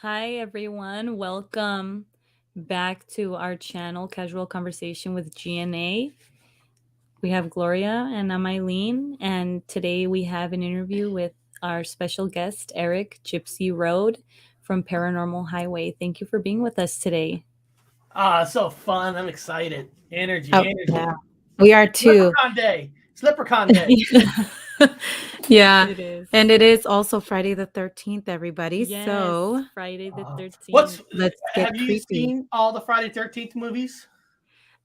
Hi, everyone. Welcome back to our channel, Casual Conversation with GNA. We have Gloria and I'm Eileen, and today we have an interview with our special guest, Eric Gypsy Road from Paranormal Highway. Thank you for being with us today. So fun. I'm excited. Oh, Energy. yeah. We are It's too. Leprechaun Day. It's Leprechaun Day. Yeah. It is. And it is also Friday the 13th, everybody. Yes, So Friday the What's 13th. let's have get you creepy. seen all the Friday 13th movies?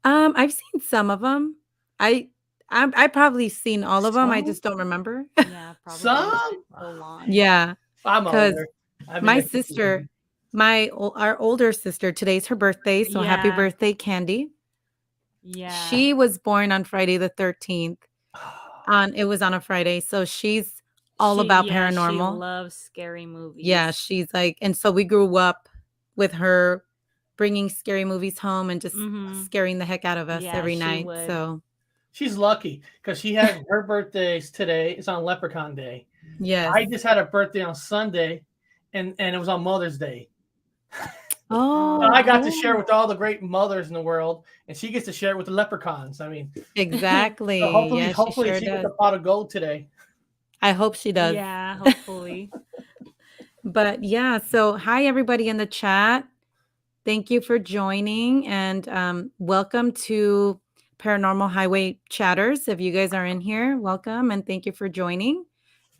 I've seen some of them. I probably seen all of them. I Some? just don't remember. Yeah, probably. It's Some? been so long. Yeah, I'm because older. I've been my there. sister, our older sister, today's her birthday. So happy Yeah, birthday, Candy. yeah. She was born on Friday the 13th. It was on a Friday. So she's all about She paranormal. loves scary Yeah, movies. she's like, and so we grew up with her bringing scary movies home and just Mm-hmm. scaring the heck out of us Yeah, every she night. would. So, She's lucky because she has her birthday's today. It's on Leprechaun Day. yes. I just had a birthday on Sunday, and it was on Mother's Day. So Oh, I got to Oh, share cool. with all the great mothers in the world, and she gets to share it with the leprechauns. I mean, so Exactly. hopefully, Yeah, she hopefully sure she gets a does. pot of gold today. I hope she does. yeah, hopefully. But yeah, so hi everybody in the chat. Thank you for joining and welcome to Paranormal Highway Chatters. If you guys are in here, welcome and thank you for joining.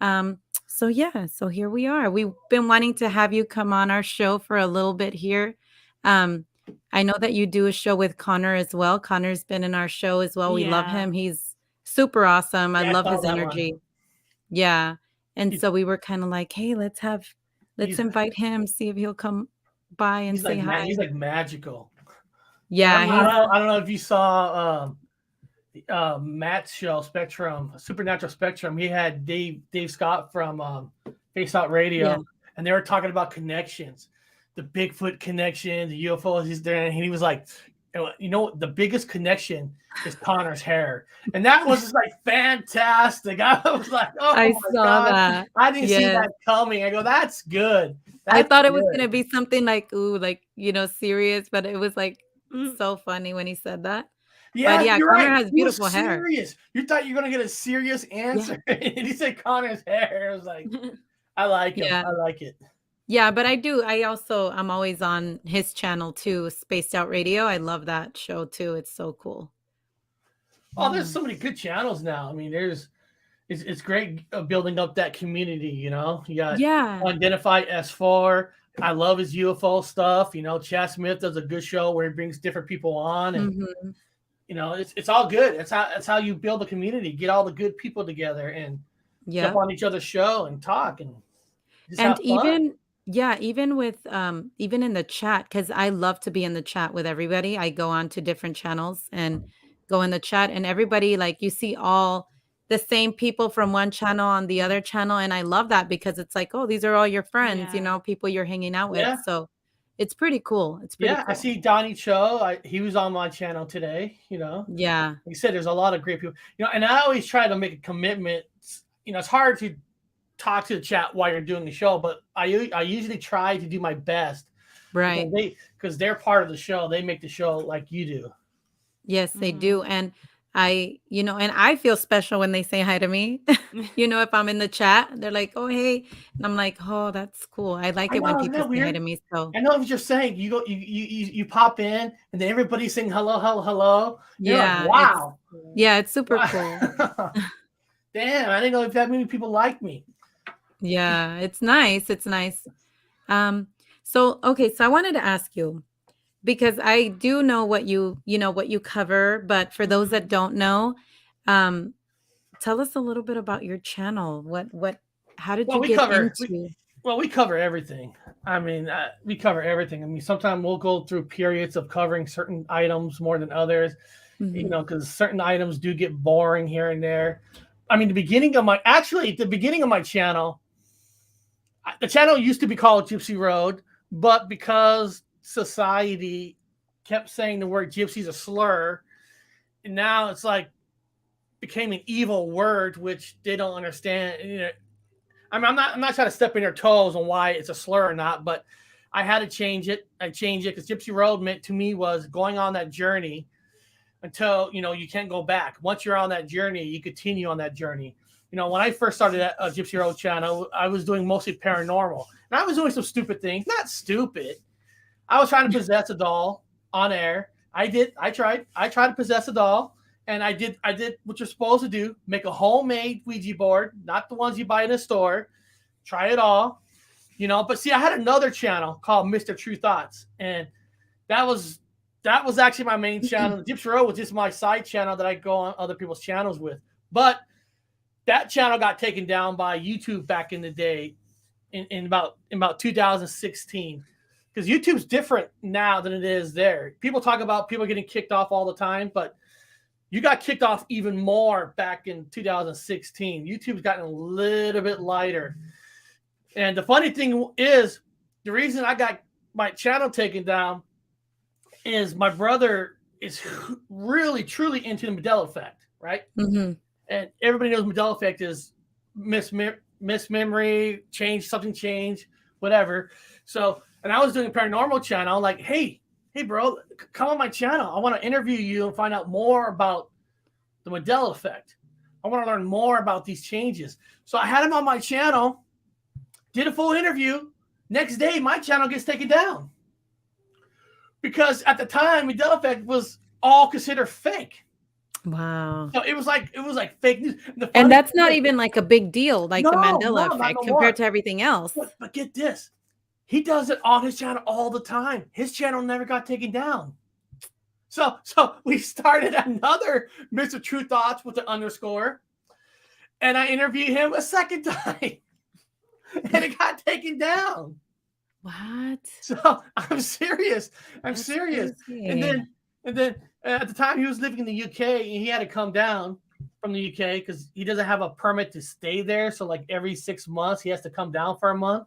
So here we are. We've been wanting to have you come on our show for a little bit here. Um, I know that you do a show with Connor as well. Connor's been in our show as well. We love Yeah. him. He's super awesome. I Yeah, I love saw his that one. energy. Yeah. And He's so we were kind of like, hey, let's he's invite him, see if he'll come by and he's say like hi. he's like magical. And Yeah, he's Yeah. I don't know if you saw Matt's show Spectrum Supernatural Spectrum. He had Dave Scott from Face Out yeah. Radio, and they were talking about connections, the Bigfoot connection, the UFOs. He's there, and he was like, the biggest connection is Connor's hair, and that was just like fantastic. I was like, oh I my saw god, that. I didn't see Yes. that coming. I go, that's good. I That's thought it was good. gonna be something like, ooh, like, serious, but it was, like, Mm, so funny when he said that. But Yeah, yeah, you're Connor right. has He was beautiful hair. serious. You thought you were gonna get a serious Yeah, answer, and he said Connor's hair. I was like, I like him. yeah. I like it. Yeah, but I'm always on his channel too, Spaced Out Radio. I love that show too. It's so cool. Oh, there's Yeah. so many good channels now. I mean, it's great building up that community. You got Yeah. Unidentified S4. I love his UFO stuff. Chad Smith does a good show where he brings different people on, and Mhm. it's all good. That's how you build a community. Get all the good people together and jump Yep. on each other's show and talk and just And have fun. even with even in the chat, because I love to be in the chat with everybody. I go on to different channels and go in the chat, and everybody, like, you see all the same people from one channel on the other channel. And I love that because it's like, oh, these are all your friends, yeah. people you're hanging out with. Yeah. So it's pretty cool. It's pretty Yeah, I cool. see Donnie Cho. He was on my channel today. Yeah. Like I said, there's a lot of great people. And I always try to make a commitment. It's hard to talk to the chat while you're doing the show, but I usually try to do my best because Right. they're part of the show. They make the show like you do. Yes, they Mm-hmm. do. And and I feel special when they say hi to me. If I'm in the chat, they're like, "Oh, hey." And I'm like, "Oh, that's cool." I like I it when know, isn't people that say hi weird? to me. So, I know what you're saying. You go, you pop in, and then everybody's saying hello, hello, hello. You're like, yeah, wow. it's super cool. Damn, I didn't know if that many people like me. Yeah, it's nice. It's nice. Um, so okay, so I wanted to ask you because I do know what you cover, but for those that Mm-hmm. don't know, um, tell us a little bit about your channel. How did Well, you we get cover we into? well we cover everything. I mean, we cover everything. I mean, sometimes we'll go through periods of covering certain items more than others. Mhm. Because certain items do get boring here and there. I mean, the beginning of my channel, the channel used to be called Gypsy Road, but because society kept saying the word gypsy is a slur, and now it's like became an evil word, which they don't understand. I mean, I'm not trying to step in their toes on why it's a slur or not, but I had to change it. I changed it because Gypsy Road meant to me was going on that journey until you can't go back. Once you're on that journey, you continue on that journey. When I first started at Gypsy Road channel, I was doing mostly paranormal, and I was doing some stupid things. Not stupid. I was trying to possess a doll on air. I tried to possess a doll, and I did what you're supposed to do: make a homemade Ouija board, not the ones you buy in a store. Try it all, But see, I had another channel called Mr. True Thoughts, and that was actually my main channel. The Gypsy Road was just my side channel that I go on other people's channels with. But that channel got taken down by YouTube back in the day, in about 2016. Because YouTube's different now than it is there. People talk about people getting kicked off all the time, but you got kicked off even more back in 2016. YouTube's gotten a little bit lighter. And the funny thing is, the reason I got my channel taken down is my brother is really, truly into the Mandela effect, right? Mm-hmm. And everybody knows Mandela effect is mismemory, something change, whatever. So, and I was doing a paranormal channel. I'm like, hey, bro, come on my channel. I want to interview you and find out more about the Mandela effect. I want to learn more about these changes. So I had him on my channel, did a full interview. Next day, my channel gets taken down. Because at the time, Mandela effect was all considered fake. Wow. So it was like fake news. And that's not even like a big deal, like the Mandela effect compared to everything else. But get this. He does it on his channel all the time. His channel never got taken down. So we started another Mr. True Thoughts with an underscore. And I interviewed him a second time. And it got taken down. What? So I'm serious. That's serious. crazy. And then at the time he was living in the UK, and he had to come down from the UK because he doesn't have a permit to stay there. So like every 6 months, he has to come down for a month.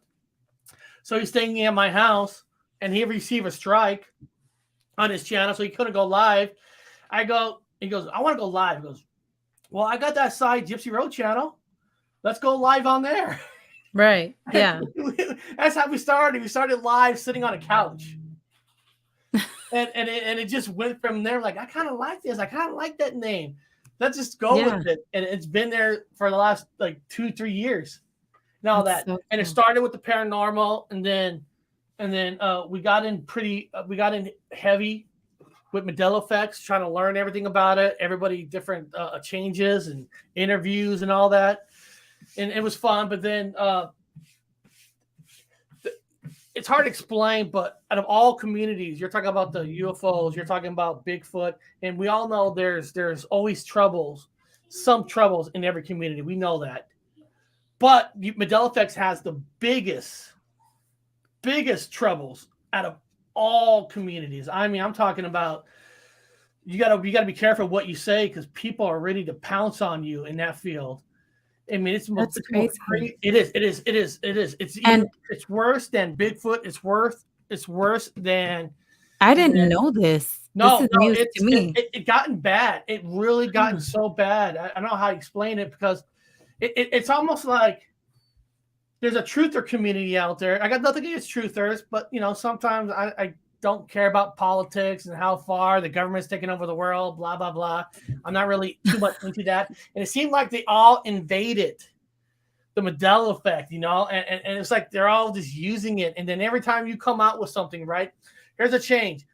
So he's staying at my house, and he received a strike on his channel, so he couldn't go live. He goes, I want to go live. He goes, well, I got that side Gypsy Road channel. Let's go live on there. Right. Yeah. That's how we started. We started live sitting on a couch. and it just went from there. Like, I kind of like this. I kind of like that name. Let's just go with it. And it's been there for the last like 2-3 years. Now That's that, so and it cool. started with the paranormal, and then we got in heavy with Mandela effects, trying to learn everything about it. Everybody different changes and interviews and all that. And it was fun, but then it's hard to explain, but out of all communities, you're talking about the UFOs, you're talking about Bigfoot, and we all know there's always some troubles in every community. We know that. But Mandela Effects has the biggest troubles out of all communities. I mean, I'm talking about you gotta be careful what you say, because people are ready to pounce on you in that field. I mean, it's crazy. It is. It's worse than Bigfoot. It's worse than. I didn't know this. This is news to me. It gotten bad. It really gotten so bad. I don't know how to explain it, because it's almost like there's a truther community out there. I got nothing against truthers, but sometimes I don't care about politics and how far the government's taking over the world, blah, blah, blah. I'm not really too much into that. And it seemed like they all invaded the Mandela effect, and it's like they're all just using it. And then every time you come out with something, right, here's a change.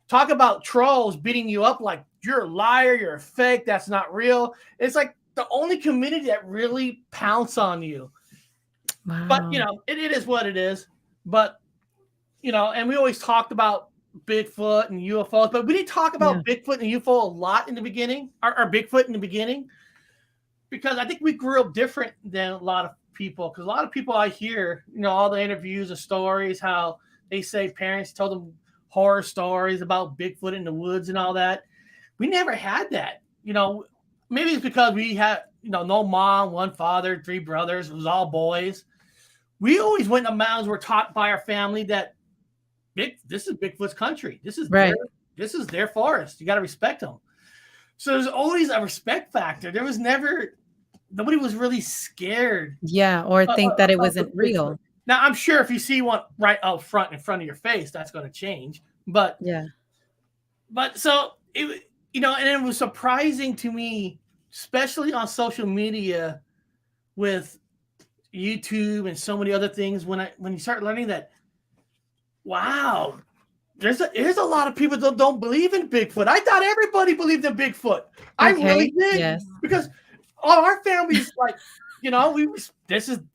Talk about trolls beating you up like you're a liar, you're a fake, that's not real. It's like the only community that really pounce on you. Wow. But, it is what it is. But, and we always talked about Bigfoot and UFOs, but we didn't talk about Bigfoot and UFO a lot in the beginning, or Bigfoot in the beginning, because I think we grew up different than a lot of people. Because a lot of people I hear, all the interviews and stories, how they say parents told them horror stories about Bigfoot in the woods and all that. We never had that. Maybe it's because we had, no mom, one father, 3 brothers. It was all boys. We always went in the mountains. We're taught by our family that this is Bigfoot's country. This is their forest. You got to respect them. So there's always a respect factor. Nobody was really scared. Yeah, or think that it wasn't real. Now I'm sure if you see one right up front in front of your face, that's going to change. Yeah. But so it, and it was surprising to me, especially on social media with YouTube and so many other things, when you start learning that, wow, there's a lot of people that don't believe in Bigfoot. I thought everybody believed in Bigfoot. I really Okay. did, Yes. because all our families like,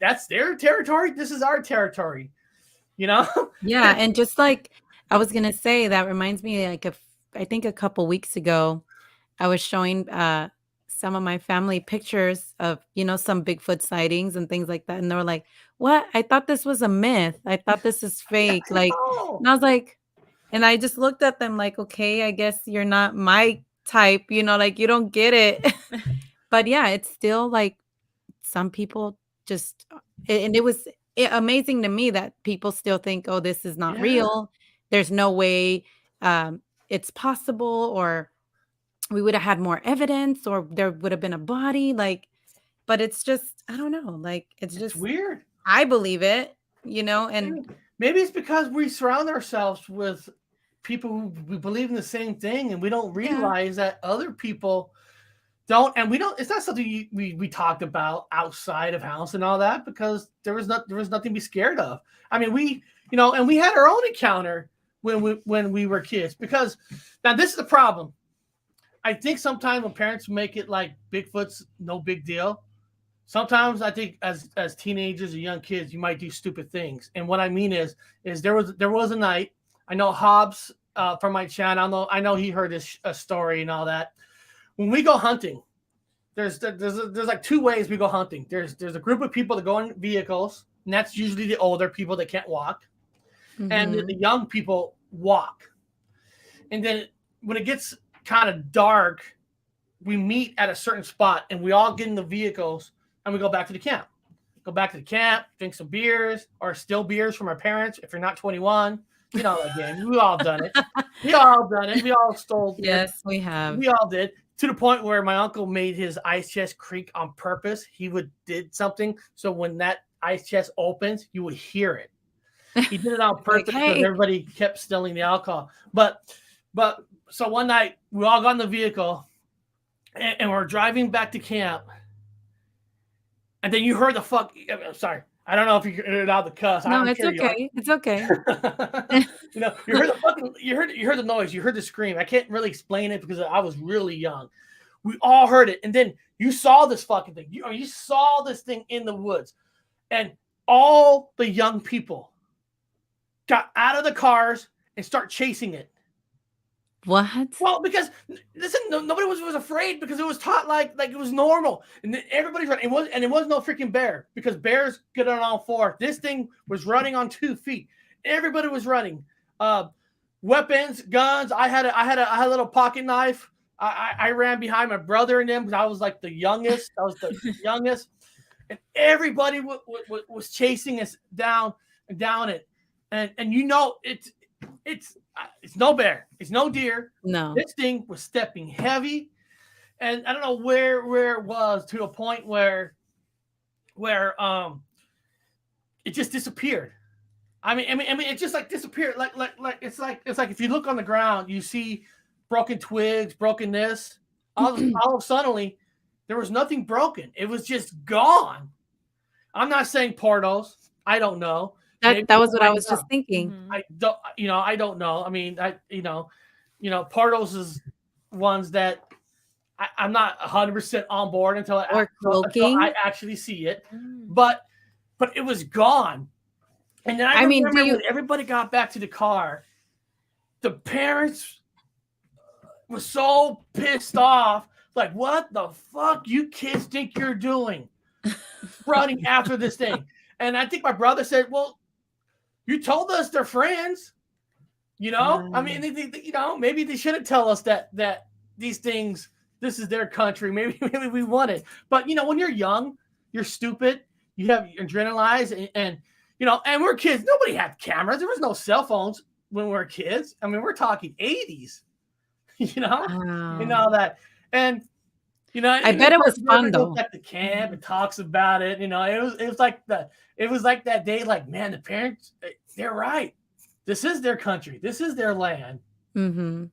that's their territory. This is our territory. Yeah, and just like I was gonna say, that reminds me, like, I think a couple weeks ago, I was showing some of my family pictures of, some Bigfoot sightings and things like that, and they were like, "What? I thought this was a myth. I thought this is fake." Like, Oh, and I was like, and I just looked at them like, "Okay, I guess you're not my type, like you don't get it." But yeah, it's still like some people just and it was amazing to me that people still think, "Oh, this is not yeah, real. There's no way it's possible, or we would have had more evidence, or there would have been a body." Like, but it's just, I don't know, like, it's it's just, weird. I believe it, and Maybe it's because we surround ourselves with people who we believe in the same thing, and we don't yeah. realize that other people don't. And we don't. It's not something we talked about outside of house and all that, because there was nothing to be scared of. I mean, and we had our own encounter when we were kids. Because now this is the problem. I think sometimes when parents make it like Bigfoot's no big deal, sometimes I think as teenagers or young kids, you might do stupid things. And what I mean is there was a night. I know Hobbs from my channel. I know he heard this story and all that. When we go hunting, there's like two ways we go hunting. There's a group of people that go in vehicles, and that's usually the older people that can't walk, and the Mhm. young people walk. And then when it gets kind of dark, we meet at a certain spot, and we all get in the vehicles, and we go back to the camp. Go back to the camp, drink some beers, or still beers from our parents if you're not 21. You know that game. We all done it. We all done it. We all stole beer. Yes, we have. We all did. To the point where my uncle made his ice chest creak on purpose. He did something so when that ice chest opens, you would hear it. He did it on Like, purpose because "Hey." everybody kept stealing the alcohol. But so one night we all got in the vehicle, and we're driving back to camp, and then you heard the fuck. I'm sorry, I don't know if you heard it out the cuss. No, I'm it's sure you are. okay. It's okay. You heard the fucking, you heard the noise, you heard the scream. I can't really explain it because I was really young. We all heard it, and then you saw this fucking thing. You saw this thing in the woods, and all the young people got out of the cars and start chasing it. What? Well, because listen, nobody was afraid because it was taught like it was normal, and everybody's running. It was no freaking bear, because bears get on all four. This thing was running on 2 feet. Everybody was running. Weapons, guns. I had a little pocket knife. I ran behind my brother and them because I was like the youngest. I was the youngest, and everybody was chasing us down it, and it's no bear. It's no deer. No. This thing was stepping heavy, and I don't know where it was, to a point where it just disappeared. I mean, it just like disappeared. Like it's like if you look on the ground, you see broken twigs, broken this. All of suddenly, there was nothing broken. It was just gone. I'm not saying portals. I don't know. Maybe That we'll was what I find was just out. thinking. Mhm. I don't know. I mean, portals is ones that I'm not 100% on board until Or until cloaking. I actually see it. Mm. But it was gone. And then I I mean, do remember you when everybody got back to the car, the parents were so pissed off. Like, what the fuck you kids think you're doing? Running after this thing. And I think my brother said, well, you told us they're friends. I mean, maybe they shouldn't tell us that these things, this is their country. Maybe we want it. But when you're young, you're stupid. You have adrenaline, and we're kids. Nobody had cameras. There was no cell phones when we were kids. I mean, we're talking 80s, and Wow. all that. And You know, I bet it was fun everybody goes though. back to camp and talks about it. You know, it was like that day. Like, man, the parents, they're right. This is their country. This is their land. Mm-hmm.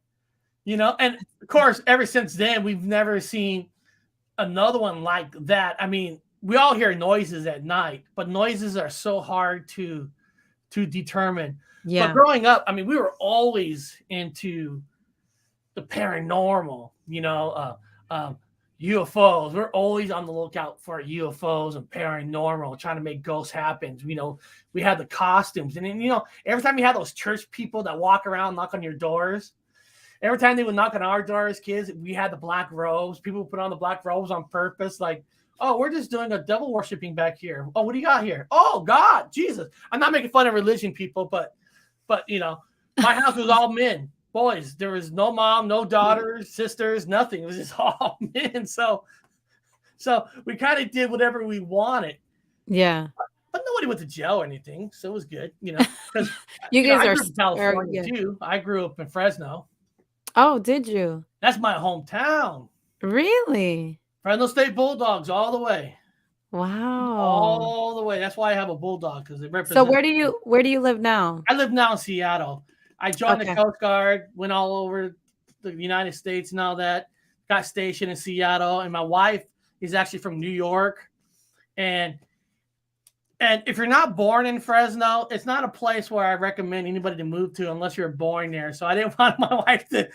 You know, and of course, ever since then, we've never seen another one like that. I mean, we all hear noises at night, but noises are so hard to determine. But Yeah. growing up, I mean, we were always into the paranormal. UFOs. We're always on the lookout for UFOs and paranormal, trying to make ghosts happen. You know, we had the costumes, and then, every time you had those church people that walk around, knock on your doors. Every time they would knock on our door as kids, we had the black robes. People would put on the black robes on purpose, like, oh, we're just doing a devil worshiping back here. Oh, what do you got here? Oh, God, Jesus. I'm not making fun of religion, people, but my house was all men. Boys, there was no mom, no daughters, sisters, nothing. It was just all men. So we kind of did whatever we wanted. Yeah. But nobody went to jail or anything, so it was good, because You guys I are grew up in California yeah. too. I grew up in Fresno. Oh, did you? That's my hometown. Really? Fresno State Bulldogs all the way. Wow. All the way. That's why I have a bulldog, because it represents. So where do you live now? I live now in Seattle. I joined the Coast Guard, went all over the United States and all that, got stationed in Seattle, and my wife is actually from New York. And if you're not born in Fresno, it's not a place where I recommend anybody to move to unless you're born there. So I didn't want my wife to.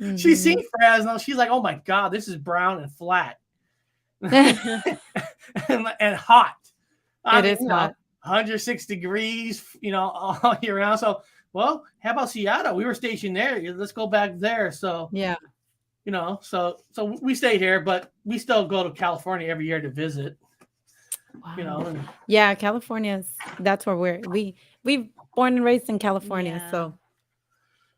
Mm-hmm. She's seen Fresno. She's like, oh my God, this is brown and flat and hot. It is hot. 106 degrees, all year round. So, well, how about Seattle? We were stationed there. Let's go back there. So, yeah, so we stayed here, but we still go to California every year to visit. Wow. Yeah, that's where we've born and raised in California. Yeah. So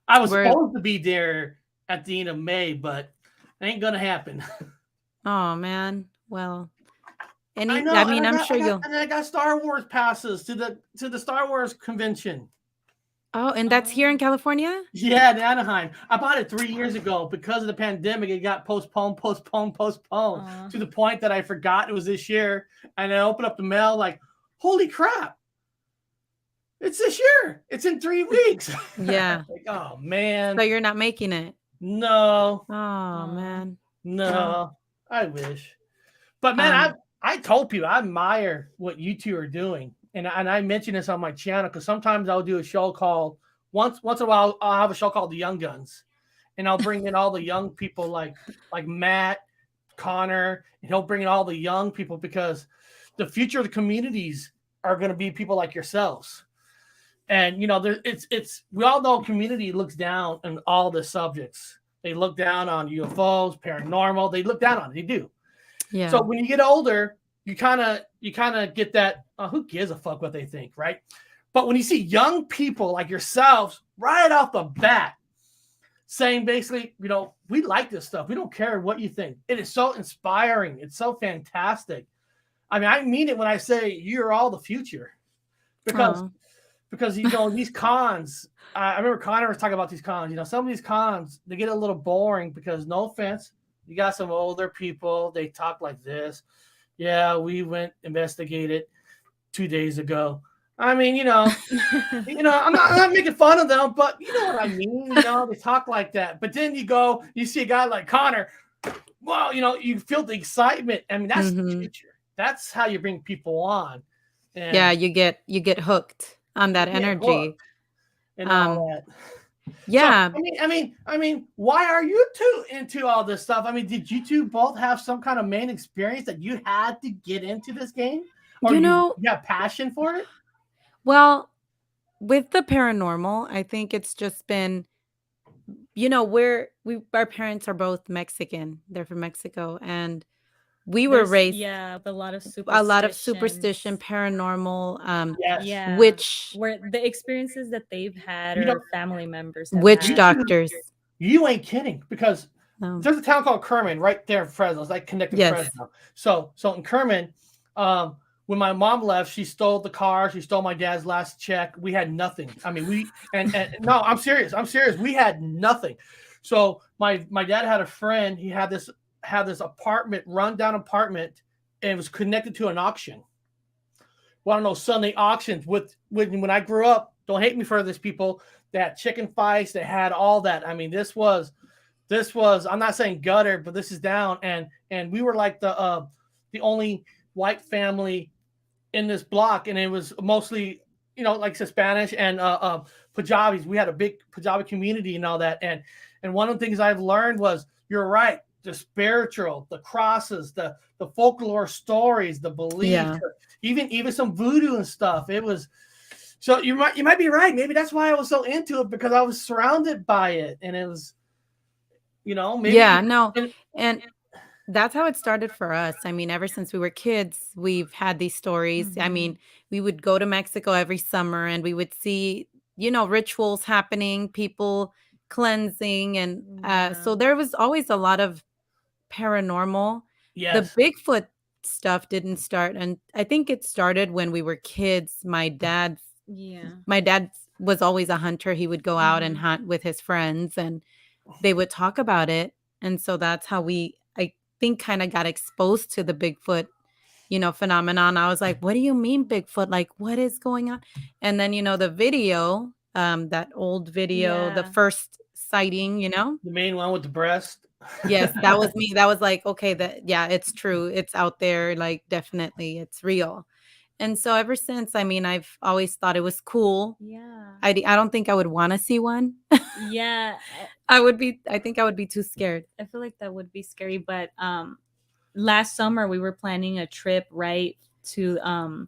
I was supposed to be there at the end of May, but it ain't gonna happen. Oh man. Well, I'm sure you'll. And I got Star Wars passes to the Star Wars convention. Oh, and that's here in California? Yeah, in Anaheim. I bought it 3 years ago. Because of the pandemic, it got postponed to the point that I forgot it was this year. And I opened up the mail like, holy crap. It's this year. It's in 3 weeks. Yeah. Like, oh, man. So you're not making it? No. Oh, man. No. I wish. But, man, I told people I admire what you two are doing. And I mention this on my channel because sometimes I'll do a show called once in a while. I'll have a show called The Young Guns, and I'll bring in all the young people like Matt, Connor, and he'll bring in all the young people because the future of the communities are going to be people like yourselves. And it's we all know community looks down on all the subjects. They look down on UFOs, paranormal. They look down on it. They do. Yeah. So when you get older, you kind of get that, who gives a fuck what they think, right? But when you see young people like yourselves right off the bat saying basically, we like this stuff. We don't care what you think. It is so inspiring. It's so fantastic. I mean, I mean it when I say you're all the future because these cons, I remember Connor was talking about these cons, some of these cons, they get a little boring because no offense, you got some older people, they talk like this. Yeah, we went investigated 2 days ago. I mean, I'm not making fun of them, but you know what I mean. They talk like that. But then you see a guy like Connor. Well, you feel the excitement. I mean, that's the future. That's how you bring people on. And yeah, you get hooked on that energy and all that. Yeah. So, I mean, why are you two into all this stuff? I mean, did you two both have some kind of main experience that you had to get into this game? Or you have passion for it? Well, with the paranormal, I think it's just been, our parents are both Mexican. They're from Mexico, and we were raised with a lot of superstition, paranormal, which where the experiences that they've had or family members witch doctors. You ain't kidding, because there's a town called Kerman right there in Fresno. It's like connected to Fresno. So in Kerman, when my mom left, she stole the car. She stole my dad's last check. We had nothing. I mean, no, I'm serious. We had nothing. So my dad had a friend. He had this had this apartment, rundown apartment, and it was connected to an auction. One of those Sunday auctions with when I grew up. Don't hate me for this, people. That chicken fights, that had all that. I mean, this was. I'm not saying gutter, but this is down, and we were like the only white family in this block, and it was mostly like I said, Spanish and Punjabis. We had a big Punjabi community and all that, and one of the things I've learned was you're right. The spiritual, the crosses, the folklore stories, the beliefs, Yeah. even some voodoo and stuff. It was so you might be right. Maybe that's why I was so into it because I was surrounded by it, and it was Yeah, maybe. no. And And that's how it started for us. I mean, ever since we were kids, we've had these stories. I Mhm. mean, we would go to Mexico every summer and we would see, rituals happening, people cleansing. And Yeah. so there was always a lot of paranormal. The yes. Bigfoot stuff didn't start. And I think it started when we were kids. Yeah. My dad was always a hunter. He would go out and Mhm. hunt with his friends and they would talk about it, and so that's how I think, kinda got exposed to the Bigfoot, phenomenon. I was like, "What do you mean Bigfoot? Like, what is going on?" And then, the video, that old video, the Yeah. first sighting. The main one with the breast. Yes, that was me. That was like, "Okay, yeah, it's true. It's out there, like, definitely, it's real." And so ever since, I mean, I've always thought it was cool. Yeah. I don't think I would wanna see one. Yeah. I think I would be too scared. I feel like that would be scary, but last summer we were planning a trip right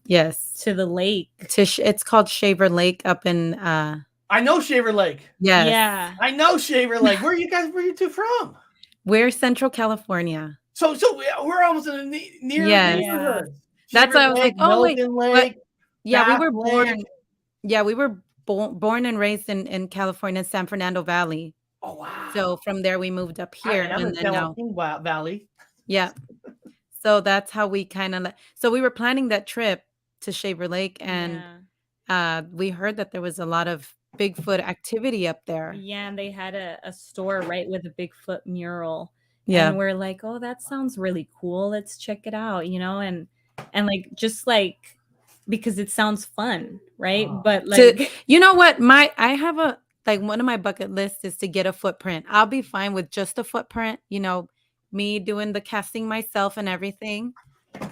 Yes. to the lake. It's called Shaver Lake up in, I know Shaver Lake. yes. Yeah. I know Shaver Lake. Where you two from? We're Central California. So we're almost in the near Yes. Yeah. neighborhood. That's Shaver why I was like, Lake, "Oh, wait." Milliken But Lake, yeah, we Bass were Lake. born yeah, we were born and raised in California, San Fernando Valley. Oh So wow. from there, we moved up I here, am and in then San now Joaquin Valley. yeah. So that's how we kinda so we were planning that trip to Shaver Lake, and, Yeah. we heard that there was a lot of Bigfoot activity up there. Yeah, and they had a store right with a Bigfoot mural. Yeah. And we're like, "Oh, that sounds really cool. Let's check it out," and like just like because it sounds fun, right? Oh, But To like you know what? I have a like, one of my bucket lists is to get a footprint. I'll be fine with just a footprint, me doing the casting myself and everything,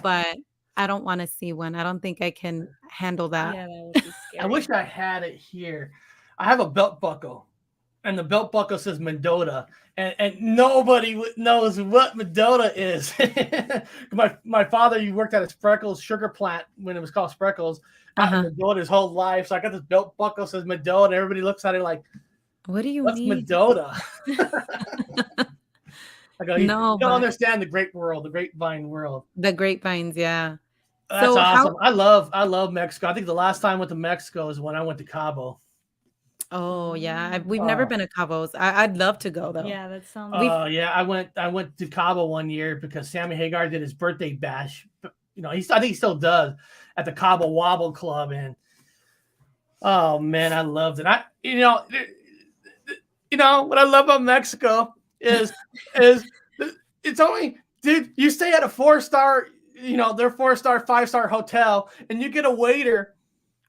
but I don't wanna see one. I don't think I can handle that. yeah, that would be I wish scary. I had it here. I have a belt buckle, and the belt buckle says Mendota, and nobody knows what Mendota is. My father, he worked at a Spreckles sugar plant when it was called Spreckles out in Uh-huh. Mendota his whole life. So I got this belt buckle that says Mendota, and everybody looks at it like, What do you "What's mean? Mendota?" I go, "You No, don't but understand the great world, the grapevine world." the grapevines, yeah. That's So awesome. how I love Mexico. I think the last time I went to Mexico is when I went to Cabo. Oh, yeah, we've never Uh, been to Cabos. I'd love to go, though. Yeah, that sounds We've yeah, I went to Cabo one year because Sammy Hagar did his birthday bash. I think he still does at the Cabo Wobble Club, and oh man, I loved it. What I love about Mexico is it's only, dude, you stay at a 4-star, their 4-star, 5-star hotel, and you get a waiter.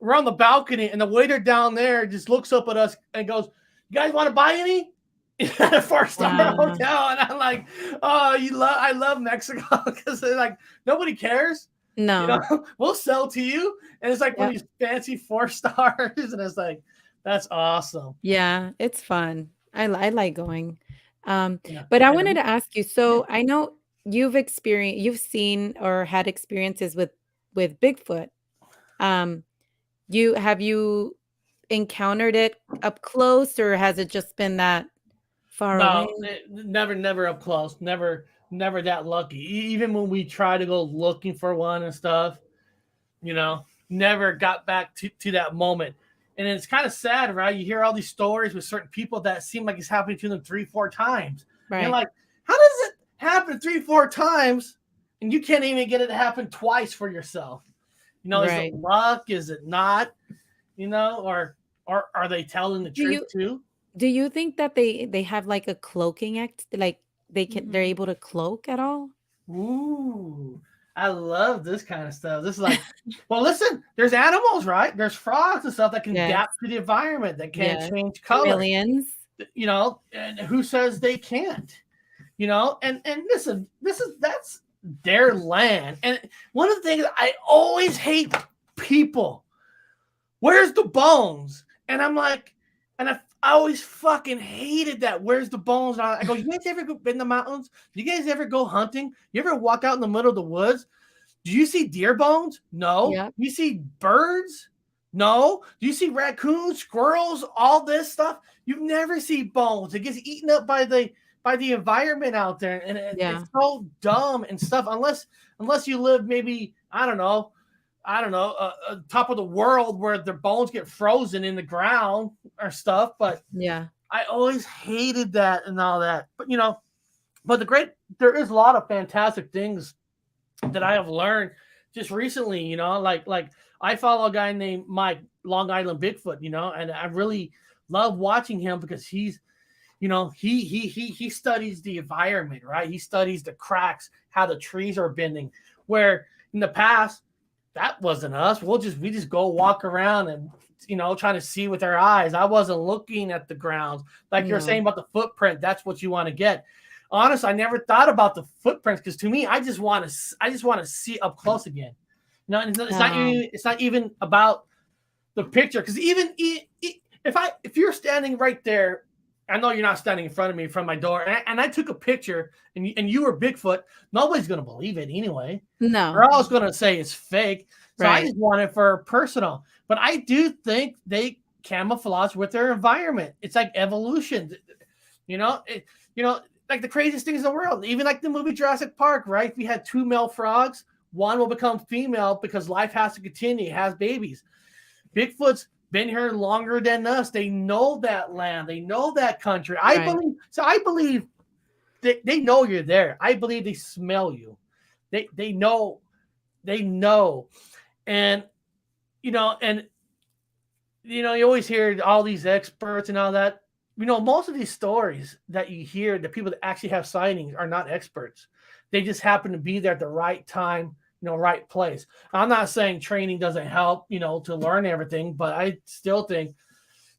We're on the balcony, and the waiter down there just looks up at us and goes, "You guys want to buy any?" At a 4-star wow. hotel, and I'm like, "Oh, I love Mexico because they're like nobody cares." No. We'll sell to you, and it's like one Yeah. of these fancy 4 stars, and it's like that's awesome. Yeah, it's fun. I like going. Yeah, But I and wanted to ask you, yeah. so I know you've seen or had experiences with Bigfoot. Um, you encountered it up close, or has it just been that far away? No, never up close. Never that lucky. Even when we try to go looking for one and stuff, never got back to that moment. And it's kind of sad, right? You hear all these stories with certain people that seem like it's happening to them 3, 4 times. And you're Right. like, how does it happen 3, 4 times and you can't even get it to happen twice for yourself? Is it Right. luck? Is it not? Or are they telling the Do truth you too? do you think that they have like a cloaking act, like they're Mhm. able to cloak at all? Ooh, I love this kind of stuff. This is like, well, listen, there's animals, right? There's frogs and stuff that can Yes. adapt to the environment, that can Yes. change color, Chameleons. and who says they can't? And listen, that's their land. And one of the things I always hate people, where's the bones? And I'm like, and I always fucking hated that. Where's the bones? And I go, you guys ever go in the mountains? Do you guys ever go hunting? You ever walk out in the middle of the woods? Do you see deer bones? No. Yep. Do you see birds? No. Do you see raccoons, squirrels, all this stuff? You never see bones. It gets eaten up by the environment out there, and it's Yeah. so dumb and stuff. Unless you live maybe top of the world where their bones get frozen in the ground or stuff. But Yeah. I always hated that and all that. But there is a lot of fantastic things that I have learned just recently. Like I follow a guy named Mike, Long Island Bigfoot. And I really love watching him because he studies the environment, right? He studies the cracks, how the trees are bending. Where in the past, that wasn't us. We just go walk around and trying to see with our eyes. I wasn't looking at the ground. Like you're Yeah. saying about the footprint, that's what you want to get. Honest, I never thought about the footprints because to me, I just want to see up close again. And it's not even about the picture, because if you're standing right there, I know you're not standing in front of me from my door, and I took a picture, and you were Bigfoot, nobody's gonna believe it anyway. No. They're always gonna say it's fake. So I Right. just want it for personal. But I do think they camouflage with their environment. It's like evolution, you know. Like the craziest things in the world. Even like the movie Jurassic Park, right? If we had two male frogs, one will become female because life has to continue. It has babies. Bigfoot's been here longer than us. They know that land. They know that country. I Right. believe they know you're there. I believe they smell you. They know. They know. And you always hear all these experts and all that. Most of these stories that you hear, the people that actually have sightings are not experts. They just happen to be there at the right time, right place. I'm not saying training doesn't help, to learn everything, but I still think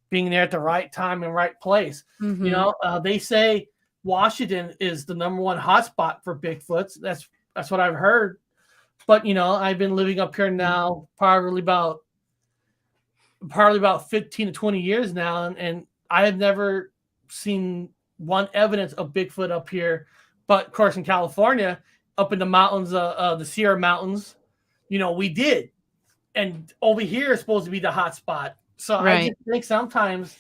being there at the right time and right place. Mhm. They say Washington is the number one hotspot for Bigfoots. That's what I've heard. But I've been living up here now probably about 15 to 20 years now, and I have never seen one evidence of Bigfoot up here. But of course, in California, up in the mountains, the Sierra Mountains, we did. And over here is supposed to be the hot spot. So I Right. just think sometimes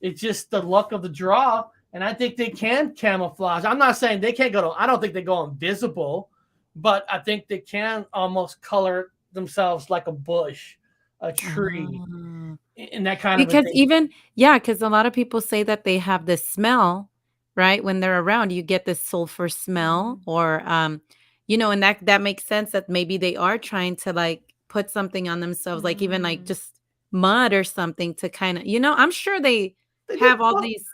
it's just the luck of the draw. And I think they can camouflage. I'm not saying they can't I don't think they go invisible, but I think they can almost color themselves like a bush, a tree, Ah. and that kind of a Because thing. because a lot of people say that they have this smell, right? When they're around, you get this sulfur smell, or and that makes sense that maybe they are trying to like put something on themselves, like even like Mm. just mud or something to kind of, I'm sure they They do. have all these.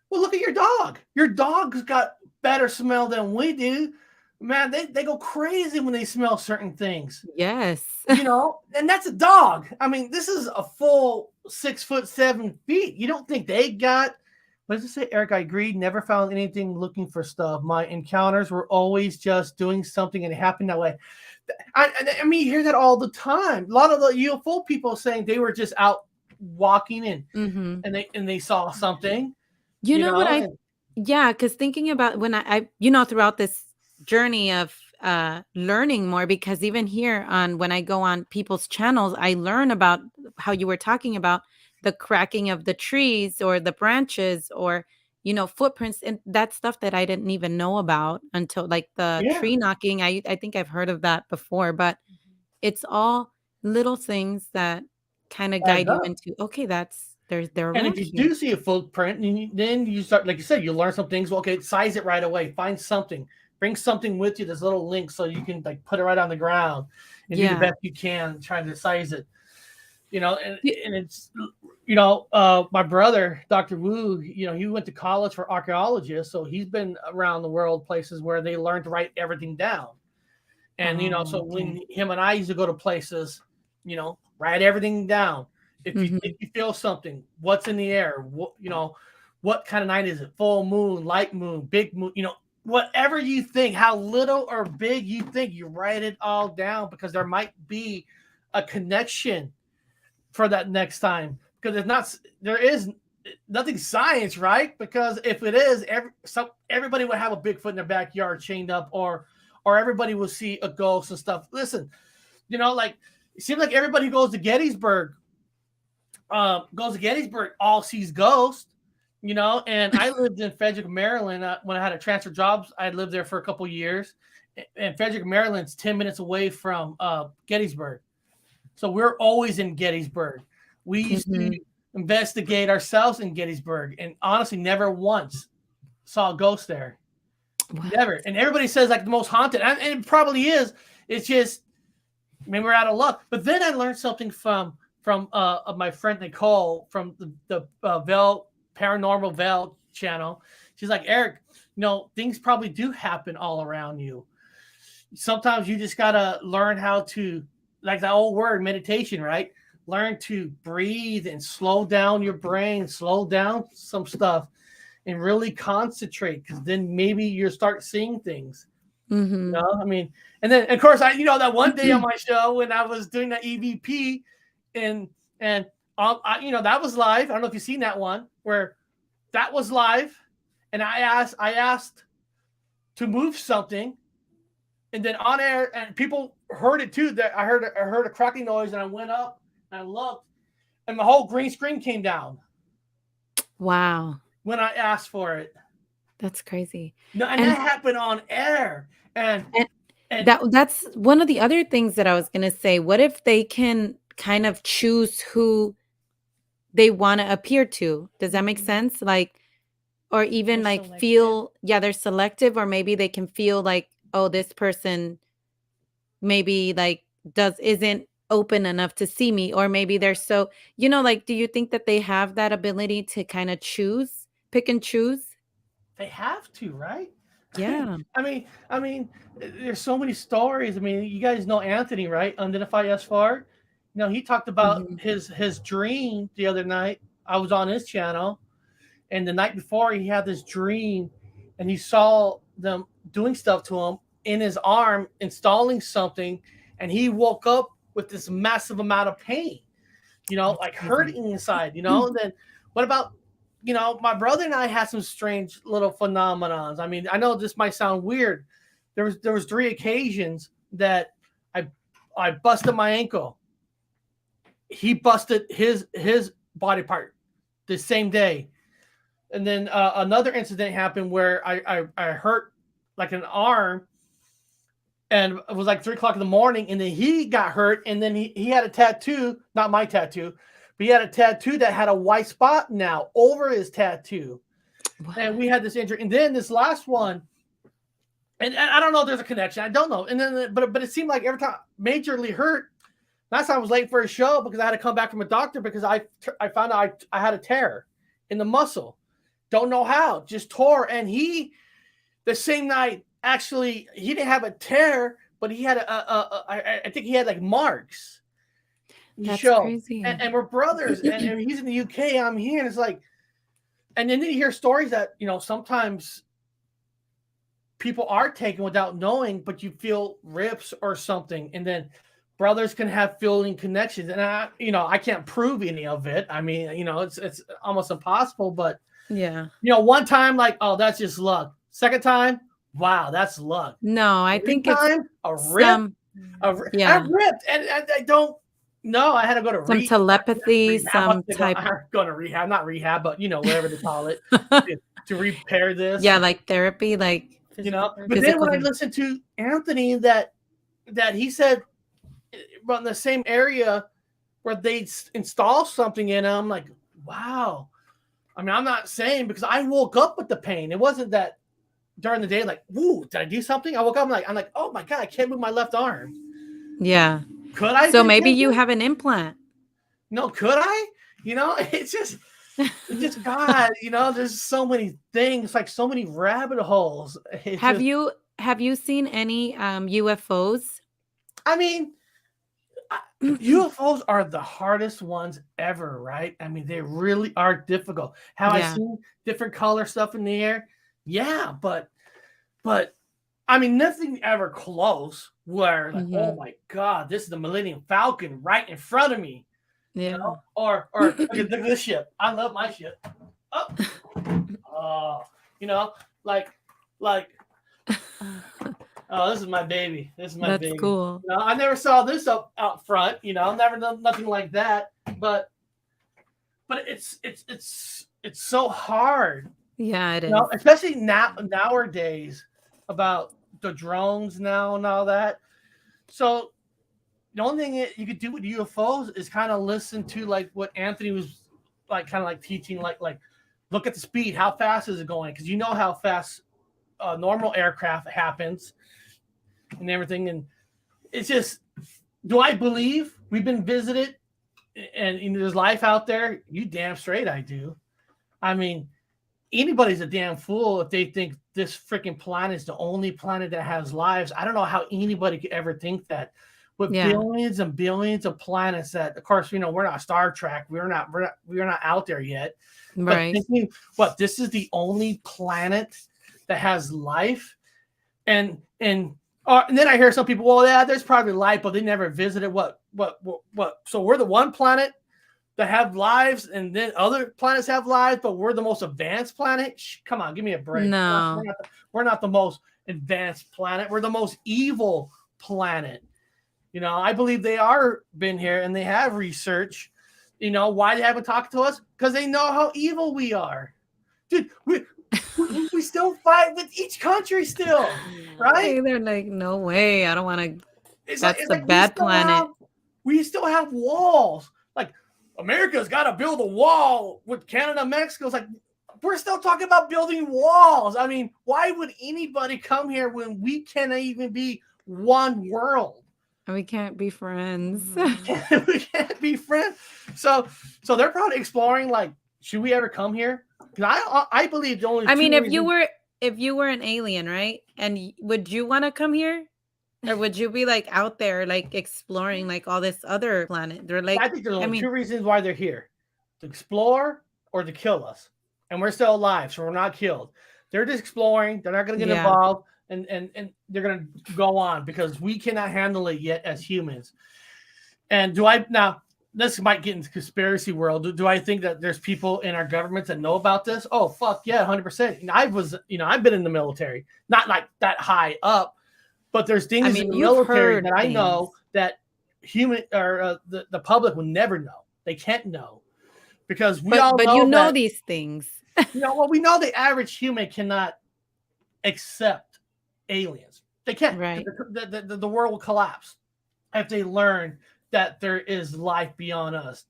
Well, look at your dog. Your dog's got better smell than we do. Man, they go crazy when they smell certain things. Yes. And that's a dog. I mean, this is a full 6'7" You don't think they got? What does it say, Eric? I agree. Never found anything looking for stuff. My encounters were always just doing something, and it happened that way. I mean, you hear that all the time. A lot of the UFO people saying they were just out walking in, Mhm. and they saw something. You know what And Yeah, because thinking about when throughout this journey of learning more, because even here on when I go on people's channels, I learn about how you were talking about the cracking of the trees or the branches, or footprints, and that stuff that I didn't even know about until like the yeah, tree knocking. I think I've heard of that before, but it's all little things that kind of adds guide you up. into, okay, they're And if around you here. do see a footprint, then you start, like you said, you learn some things. Well, okay, size it right away. Find something. Bring something with you. This little link so you can like put it right on the ground and do the Yeah. best you can trying to size it. And Y- and it's my brother, Dr. Wu, he went to college for archaeologist, so he's been around the world places where they learn to write everything down. And Oh, so okay. when him and I used to go to places, write everything down. If you feel something, what's in the air, what kind of night is it? Full moon, light moon, big moon, whatever you think, how little or big you think, you write it all down because there might be a connection for that next time. Because there is nothing science, right? Because if it is, everybody would have a Bigfoot in their backyard chained up, or everybody will see a ghost and stuff. Listen, like it seems like everybody who goes to Gettysburg all sees ghosts. And I lived in Frederick, Maryland when I had to transfer jobs. I lived there for a couple years, and Frederick, Maryland's 10 minutes away from Gettysburg, so we're always in Gettysburg. We used to investigate ourselves in Gettysburg, and honestly, never once saw a ghost there. Wow. Never. And everybody says like the most haunted, and it probably is. It's just maybe we're out of luck. But then I learned something from my friend Nicole from the Paranormal Vel channel. She's like, Eric, things probably do happen all around you. Sometimes you just gotta learn how to, like that old word, meditation, right? Learn to breathe and slow down your brain, slow down some stuff, and really concentrate, because then maybe you'll start seeing things. I mean, and then of course that one day on my show when I was doing the EVP, and that was live. I don't know if you've seen that one where that was live, and I asked to move something, and then on air, and people heard it too. That I heard a cracking noise, and I went up and I looked, and the whole green screen came down. Wow. When I asked for it. That's crazy. No, and that happened on air. And that's one of the other things that I was going to say. What if they can kind of choose who they want to appear to? Does that make sense? Like, or even They're like selective. feel, they're selective, or maybe they can feel like, oh, this person maybe like isn't open enough to see me, or maybe they're so, like, do you think that they have that ability to kind of pick and choose? They have to, right? Yeah. I mean, there's so many stories. I mean, you guys know Anthony, right? Identify Us Far. He talked about his dream the other night. I was on his channel, and the night before he had this dream, and he saw them doing stuff to him in his arm, installing something, and he woke up with this massive amount of pain, like hurting inside, and then what about, my brother and I had some strange little phenomenons. I mean, I know this might sound weird. There was 3 occasions that I busted my ankle. He busted his body part the same day. And then another incident happened where I hurt like an arm, and it was like 3:00 in the morning, and then he got hurt, and then he had a tattoo, not my tattoo, but he had a tattoo that had a white spot now over his tattoo. Wow. And we had this injury. And then this last one, and I don't know if there's a connection. I don't know. And then, but it seemed like every time majorly hurt. Last time I was late for a show because I had to come back from a doctor because I found out I had a tear in the muscle. Don't know how, just tore. And the same night, actually, he didn't have a tear, but he had I think he had like marks. That's crazy. And we're brothers, and he's in the UK, I'm here, and it's like, and then you hear stories that, sometimes people are taken without knowing, but you feel rips or something, and then brothers can have feeling connections, and I can't prove any of it. I mean, it's almost impossible, but yeah, one time, like, oh, that's just luck. Second time, wow, that's luck. No, I think it's a rip. Yeah, I ripped, and I don't. No, I had to go to some telepathy, some type. I'm going to rehab, not rehab, but whatever they call it, to repair this. Yeah, like therapy, like But then when I listened to Anthony, that he said, but in the same area where they install something in, I'm like, wow. I mean, I'm not saying, because I woke up with the pain. It wasn't that during the day, like, woo, did I do something? I woke up, I'm like, oh my God, I can't move my left arm. Yeah. Could I? So maybe you have an implant. No, could I? It's just God. There's so many things, like so many rabbit holes. It's Have just, you seen any UFOs? I mean, UFOs are the hardest ones ever, right? I mean, they really are difficult. Have I Yeah. seen different color stuff in the air? Yeah, but I mean, nothing ever close where like, oh Mhm. my God, this is the Millennium Falcon right in front of me, Yeah. or look at this ship. I love my ship. Oh, oh, you know, like like oh, this is my baby. This is my That's baby. cool. I never saw this up out front. Never done nothing like that. But it's so hard. Yeah, it is. Especially nowadays about the drones now and all that. So the only thing you could do with UFOs is kind of listen to like what Anthony was like, kind of like teaching, like look at the speed. How fast is it going? Because you know how fast normal aircraft happens and everything. And it's just, do I believe we've been visited and there's life out there? You damn straight I do. I mean, anybody's a damn fool if they think this freaking planet is the only planet that has lives. I don't know how anybody could ever think that. With Yeah. billions and billions of planets that, of course, we're not Star Trek. We're not out there yet. But Right. thinking, what, this is the only planet that has life, and then I hear some people, well, yeah, there's probably life, but they never visited. What? So we're the one planet that have lives, and then other planets have lives, but we're the most advanced planet. Come on, give me a break. No. We're not the most advanced planet. We're the most evil planet. I believe they are been here and they have research. Why they haven't talked to us? Because they know how evil we are, dude. We still fight with each country still, right? Hey, they're like, no way. I don't want to. It's like That's it's the like we bad still have planet. we still have walls. Like America's got to build a wall with Canada, Mexico. It's like we're still talking about building walls. I mean, why would anybody come here when we can't even be one world? We can't be friends. We can't be friends. So they're probably exploring, like, should we ever come here? Because I believe the only I mean, two reasons. if you were an alien, right? And would you want to come here? Or would you be like out there like exploring like all this other planet? They're I like, think there's I only two mean, reasons why they're here: to explore or to kill us. And we're still alive, so we're not killed. They're just exploring. They're not going to get yeah. involved, and they're going to go on because we cannot handle it yet as humans. And do I now? This might get into conspiracy world. Do I think that there's people in our government that know about this? Oh, fuck yeah, 100%. I've been in the military, not like that high up, but there's I things in mean, the you've military heard that I things. know that human or the public will never know. They can't know because we all But you know know that, these things. well, we know the average human cannot accept aliens. They can't. Right. The world will collapse if they learn that there is life beyond us.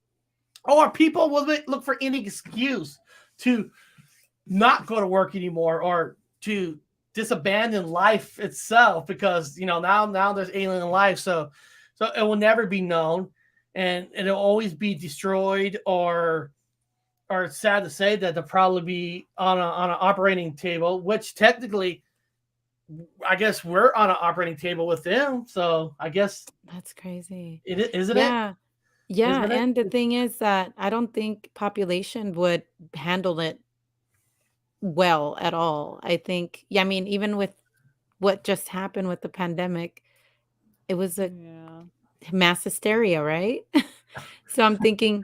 Or people will look for any excuse to not go to work anymore or to disabandon life itself because now there's alien life, so it will never be known, and it'll always be destroyed, or it's sad to say that they'll probably be on an operating table, which technically I guess we're on an operating table with them, so I guess That's crazy. it isn't it Yeah. Yeah. isn't it And the thing is that I don't think population would handle it well at all. I think, yeah, I mean, even with what just happened with the pandemic, it was a Yeah. mass hysteria, right? So I'm thinking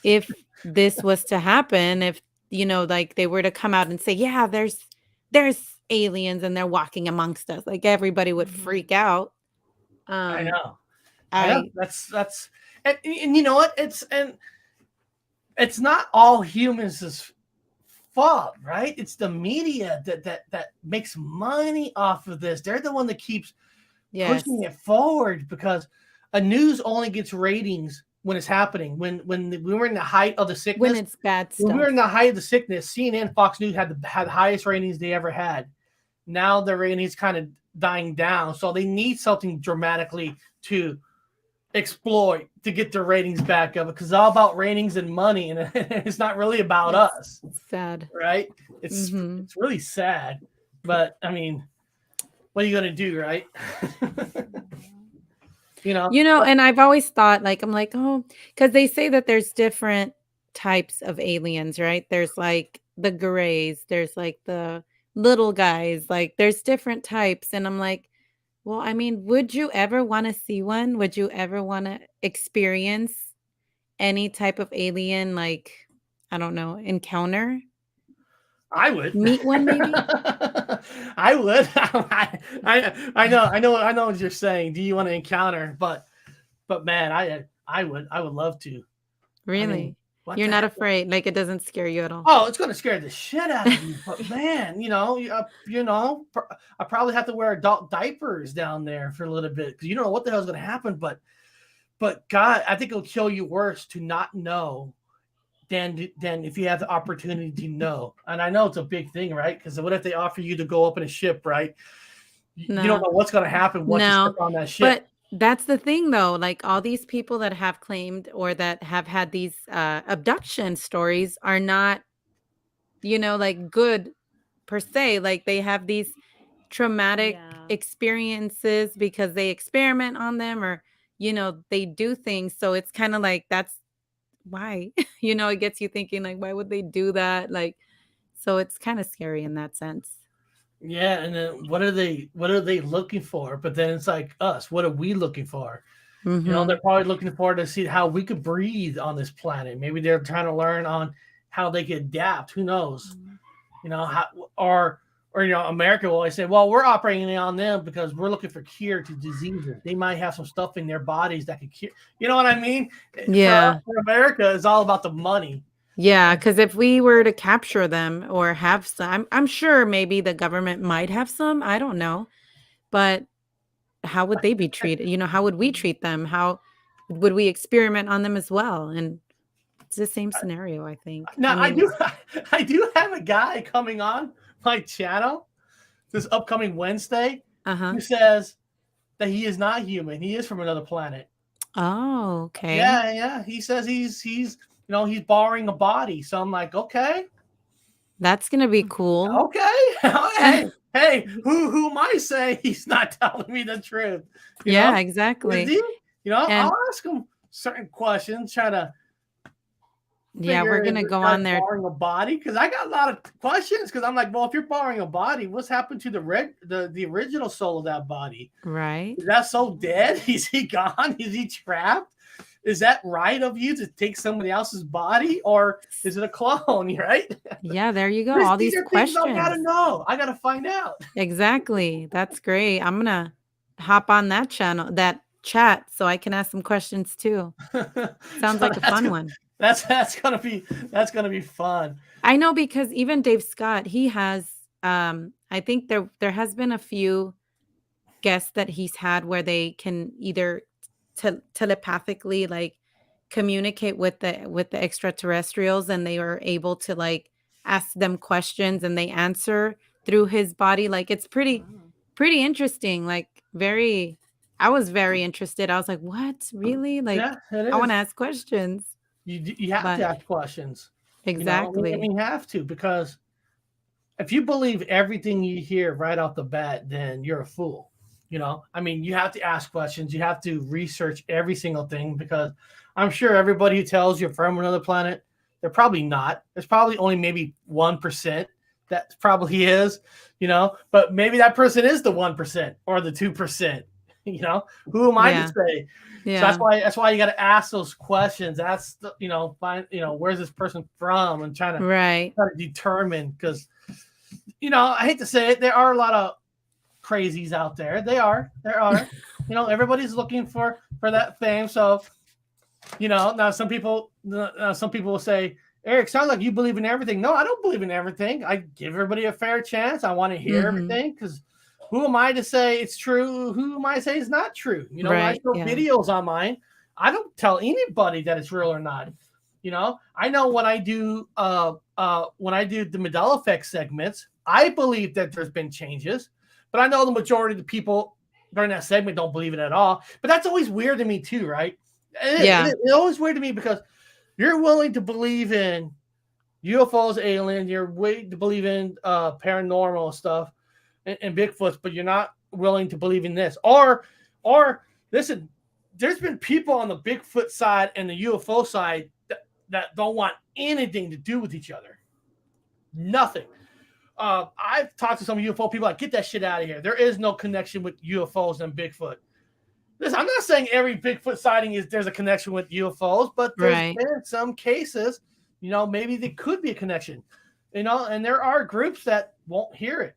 if this was to happen, if, like they were to come out and say, yeah, there's aliens and they're walking amongst us, like everybody would freak out. I Um, know. I know. I That's and you know what? It's not all humans' fault, right? It's the media that makes money off of this. They're the one that keeps pushing yes, it forward because a news only gets ratings when it's happening. When we were in the height of the when sickness, it's bad when we were in stuff. the height of the sickness, CNN, Fox News had the highest ratings they ever had. Now the ratings kind of dying down, so they need something dramatically exploit to get their ratings back up, because it's all about ratings and money, and it's not really about us, It's sad. right? It's really sad, but I mean, what are you gonna do, right? And I've always thought, like, I'm like, oh, because they say that there's different types of aliens, right? There's like the grays, there's like the little guys, like there's different types. And I'm like, well, I mean, would you ever want to see one? Would you ever want to experience any type of alien, like, I don't know, encounter? I would. Meet one, maybe? I would. I know what you're saying. Do you want to encounter? But man, I would love to. I mean, Really? what You're the not heck? afraid? Like, it doesn't scare you at all? Oh, it's gonna scare the shit out of you. But man, I probably have to wear adult diapers down there for a little bit, because you don't know what the hell's gonna happen. But God, I think it'll kill you worse to not know than if you have the opportunity to know. And I know it's a big thing, right? Because what if they offer you to go up in a ship, right? You don't No. know what's going to happen once you step No, on that ship. but that's the thing though, like all these people that have claimed or that have had these abduction stories are not, like good per se. Like they have these traumatic Yeah. experiences because they experiment on them or, they do things. So it's kind of like that's why, it gets you thinking like, why would they do that? Like, so it's kind of scary in that sense. Yeah, and then what are they looking for? But then it's like us, what are we looking for? Mm-hmm. They're probably looking forward to see how we could breathe on this planet. Maybe they're trying to learn on how they could adapt. Who knows? How, or America will always say, well, we're operating on them because we're looking for cure to diseases. They might have some stuff in their bodies that could cure. You know what I mean? Yeah. For America, it's all about the money. Yeah, because if we were to capture them or have some, I'm sure maybe the government might have some. I don't know. But how would they be treated? How would we treat them? How would we experiment on them as well? And it's the same scenario, I think. Now I I mean, do I do have a guy coming on my channel this upcoming Wednesday uh-huh. who says that he is not human. He is from another planet. Oh, okay. Yeah, yeah. He says he's borrowing a body. So I'm like, okay, That's gonna be cool. okay. Hey, who am I saying he's not telling me the truth? Yeah, Is exactly. he? And I'll ask him certain questions, try to yeah, we're figure is gonna this go guy on there. borrowing a body? Because I got a lot of questions. Because I'm like, well, if you're borrowing a body, what's happened to the original soul of that body? Right. Is that soul dead? Is he gone? Is he trapped? Is that right of you to take somebody else's body, or is it a clone? Right? Yeah, there you go. All These these are things I gotta questions. know. I gotta find out. Exactly. That's great. I'm gonna hop on that channel, that chat, so I can ask some questions too. Sounds So like a fun one. that's gonna be fun. I know because even Dave Scott, he has I think there has been a few guests that he's had where they can either telepathically like communicate with the extraterrestrials and they are able to like ask them questions and they answer through his body. Like it's Wow. pretty interesting. Like very I was very interested. I was like, "What? Really?" Yeah, Like it I want to is. ask questions. You have to But ask questions. I exactly. mean, you have to, because if you believe everything you hear right off the bat, then you're a fool. I mean, you have to ask questions. You have to research every single thing, because I'm sure everybody who tells you from another planet, they're probably not. There's probably only maybe 1% that probably is, but maybe that person is the 1% or the 2%. Who am I to Yeah. say? So that's Yeah. why you got to ask those questions. That's find where's this person from, and trying to Right. determine, because I hate to say it, there are a lot of crazies out there. There are. Everybody's looking for that fame. So now some people will say, Eric, sounds like you believe in everything. No, I don't believe in everything. I give everybody a fair chance. I want to hear Mhm. everything, because who am I to say it's true? Who am I to say it's not true? When I Right. show Yeah. videos on mine, I don't tell anybody that it's real or not. I know when I do the Mandela effect segments, I believe that there's been changes, but I know the majority of the people during that segment don't believe it at all. But that's always weird to me too, right? Yeah. It's always weird to me because you're willing to believe in UFOs, aliens, you're willing to believe in paranormal stuff and Bigfoots, but you're not willing to believe in this. Or listen, there's been people on the Bigfoot side and the UFO side that don't want anything to do with each other. Nothing. I've talked to some UFO people like, get that shit out of here. There is no connection with UFOs and Bigfoot. Listen, I'm not saying every Bigfoot sighting there's a connection with UFOs, but there's Right. been some cases, maybe there could be a connection, and there are groups that won't hear it.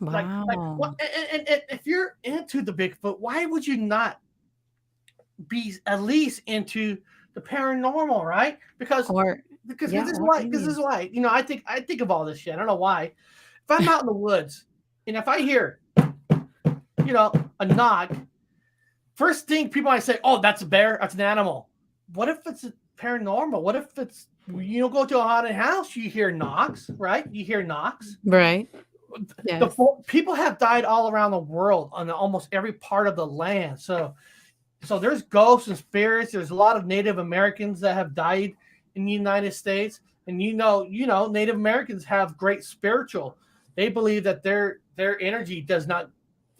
Like Wow. what? And if you're into the Bigfoot, why would you not be at least into the paranormal, right? Because Or because yeah, this is or why aliens. I think of all this shit. I don't know why. If I'm out in the woods and if I hear a knock, first thing people might say, "Oh, that's a bear. That's an animal." What if it's paranormal? What if it's go to a haunted house? You hear knocks, right? You hear knocks. Right. The Yes. people have died all around the world on almost every part of the land. So there's ghosts and spirits. There's a lot of Native Americans that have died in the United States, and Native Americans have great spiritual. They believe that their energy doesn't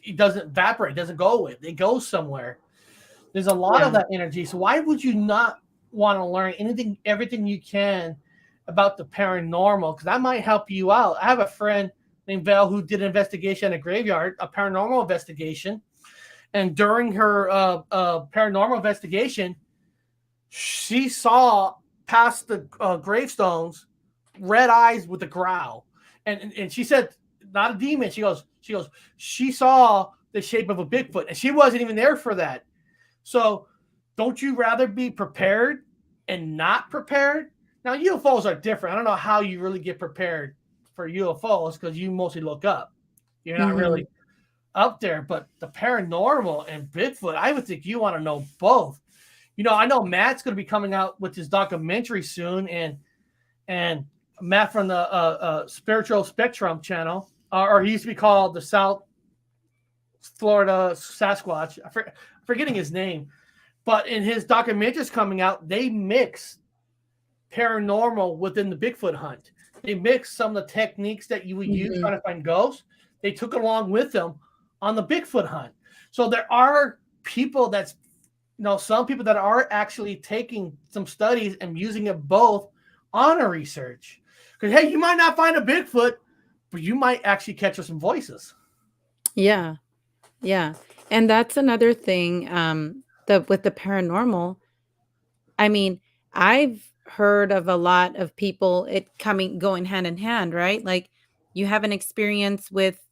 evaporate, doesn't go away. It goes somewhere. There's a lot of Yeah. that energy. So why would you not want to learn everything you can about the paranormal? Because that might help you out. I have a friend named Val who did an investigation at a graveyard, a paranormal investigation. And during her paranormal investigation, she saw past the gravestones red eyes with a growl, and she said, not a demon. She saw the shape of a Bigfoot, and she wasn't even there for that. So, don't you rather be prepared and not prepared? Now, UFOs are different. I don't know how you really get prepared for UFOs because you mostly look up. You're not Mhm. really up there, but the paranormal and Bigfoot, I would think you want to know both. I know Matt's going to be coming out with his documentary soon, and Matt from the Spiritual Spectrum channel, or he used to be called the South Florida Sasquatch. Forgetting his name, but in his documentaries coming out, they mix paranormal within the Bigfoot hunt. They mix some of the techniques that you would use Mhm. trying to find ghosts. They took it along with them on the Bigfoot hunt. So there are people some people that are actually taking some studies and using it both on a research. Because hey, you might not find a Bigfoot, but you might actually catch some voices. Yeah. Yeah. And that's another thing, with the paranormal. I mean, I've heard of a lot of people going hand in hand, right? Like you have an experience with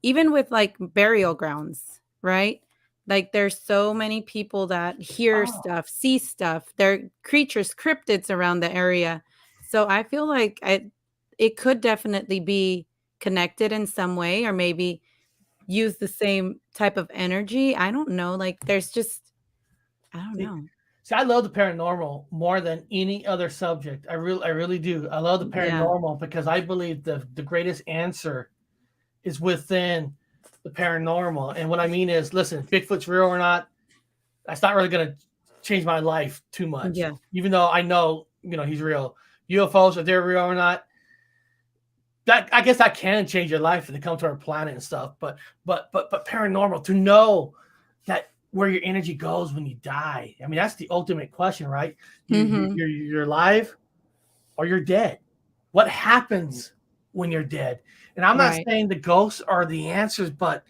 even with like burial grounds, right? Like there's so many people that hear Oh, stuff, see stuff. There are creatures, cryptids around the area. So I feel like it could definitely be connected in some way, or maybe use the same type of energy. I don't know. Like there's just I don't see, know. see, I love the paranormal more than any other subject. I really do. I love the Yeah. paranormal because I believe the greatest answer is within the paranormal. And what I mean is, listen, Bigfoot's real or not, that's not really going to change my life too much. Yeah. Even though I know, he's real. UFOs, if they're real or not, that I guess that can change your life if they come to our planet and stuff. But paranormal, to know that where your energy goes when you die. I mean, that's the ultimate question, right? Mhm. You're alive or you're dead. What happens when you're dead? And I'm not Right. saying the ghosts are the answers, but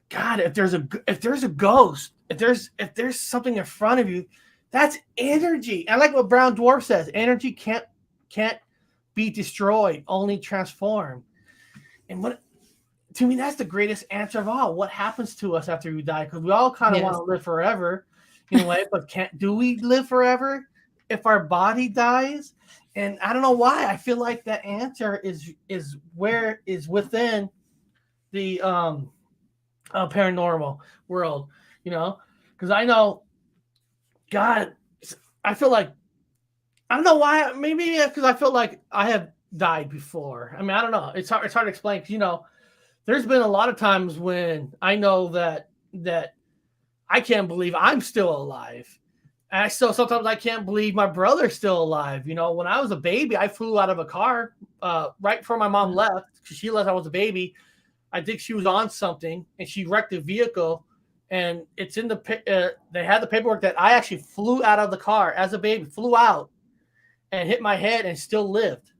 God, if there's a ghost, if there's something in front of you, that's energy. I like what Brown Dwarf says. Energy can't be destroyed, only transformed. And what to me, that's the greatest answer of all. What happens to us after we die? Because we all kind of want Yes. to live forever in a way, but do we live forever if our body dies? And I don't know why. I feel like that answer is within the paranormal world, you know, because I know God. I feel like I don't know why. Maybe because I feel like I have died before. I mean, I don't know. It's hard. It's hard to explain. 'Cause, there's been a lot of times when I know that I can't believe I'm still alive. And I still sometimes I can't believe my brother's still alive. When I was a baby, I flew out of a car right before my mom left because she left. I was a baby. I think she was on something and she wrecked the vehicle. And it's in they had the paperwork that I actually flew out of the car as a baby, flew out and hit my head and still lived.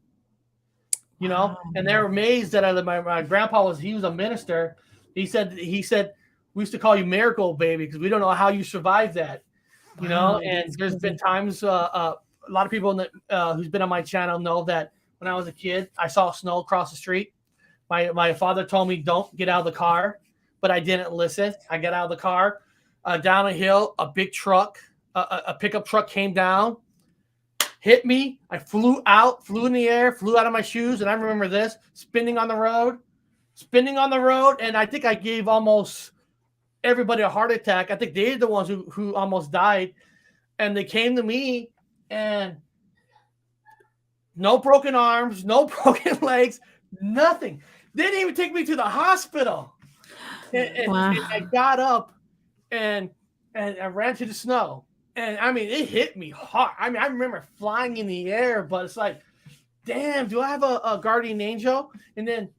Wow. And they're amazed that my grandpa he was a minister. He said we used to call you miracle baby because we don't know how you survived that. Wow, And that's there's been crazy. times a lot of people who's been on my channel know that when I was a kid, I saw snow across the street. My father told me don't get out of the car, but I didn't listen. I got out of the car, down a hill, a big truck, a pickup truck came down, hit me. I flew in the air, flew out of my shoes, and I remember this spinning on the road, and I think I gave almost everybody a heart attack. I think they're the ones who almost died, and they came to me, and no broken arms, no broken legs, nothing. They didn't even take me to the hospital. And I Wow. got up and I ran to the snow. And I mean, it hit me hard. I mean, I remember flying in the air, but it's like, damn, do I have a guardian angel? And then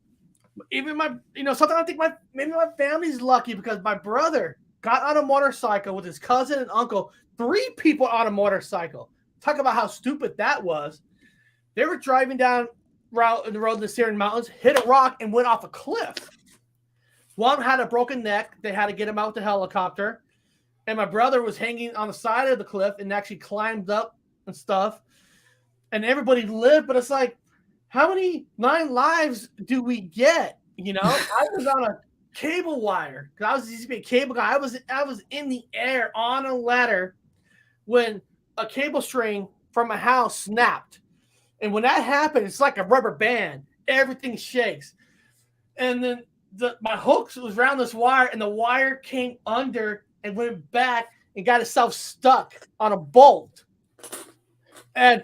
even sometimes I think maybe my family's lucky because my brother got on a motorcycle with his cousin and uncle, 3 people on a motorcycle. Talk about how stupid that was. They were driving down the road in the Syrian mountains, hit a rock, and went off a cliff. One had a broken neck. They had to get him out with the helicopter. And my brother was hanging on the side of the cliff and actually climbed up and stuff. And everybody lived, but it's like, how many 9 lives do we get? I was on a cable wire because I was used to be a cable guy. I was in the air on a ladder when a cable string from a house snapped. And when that happened, it's like a rubber band. Everything shakes. And then my hooks was around this wire, and the wire came under and went back and got itself stuck on a bolt. And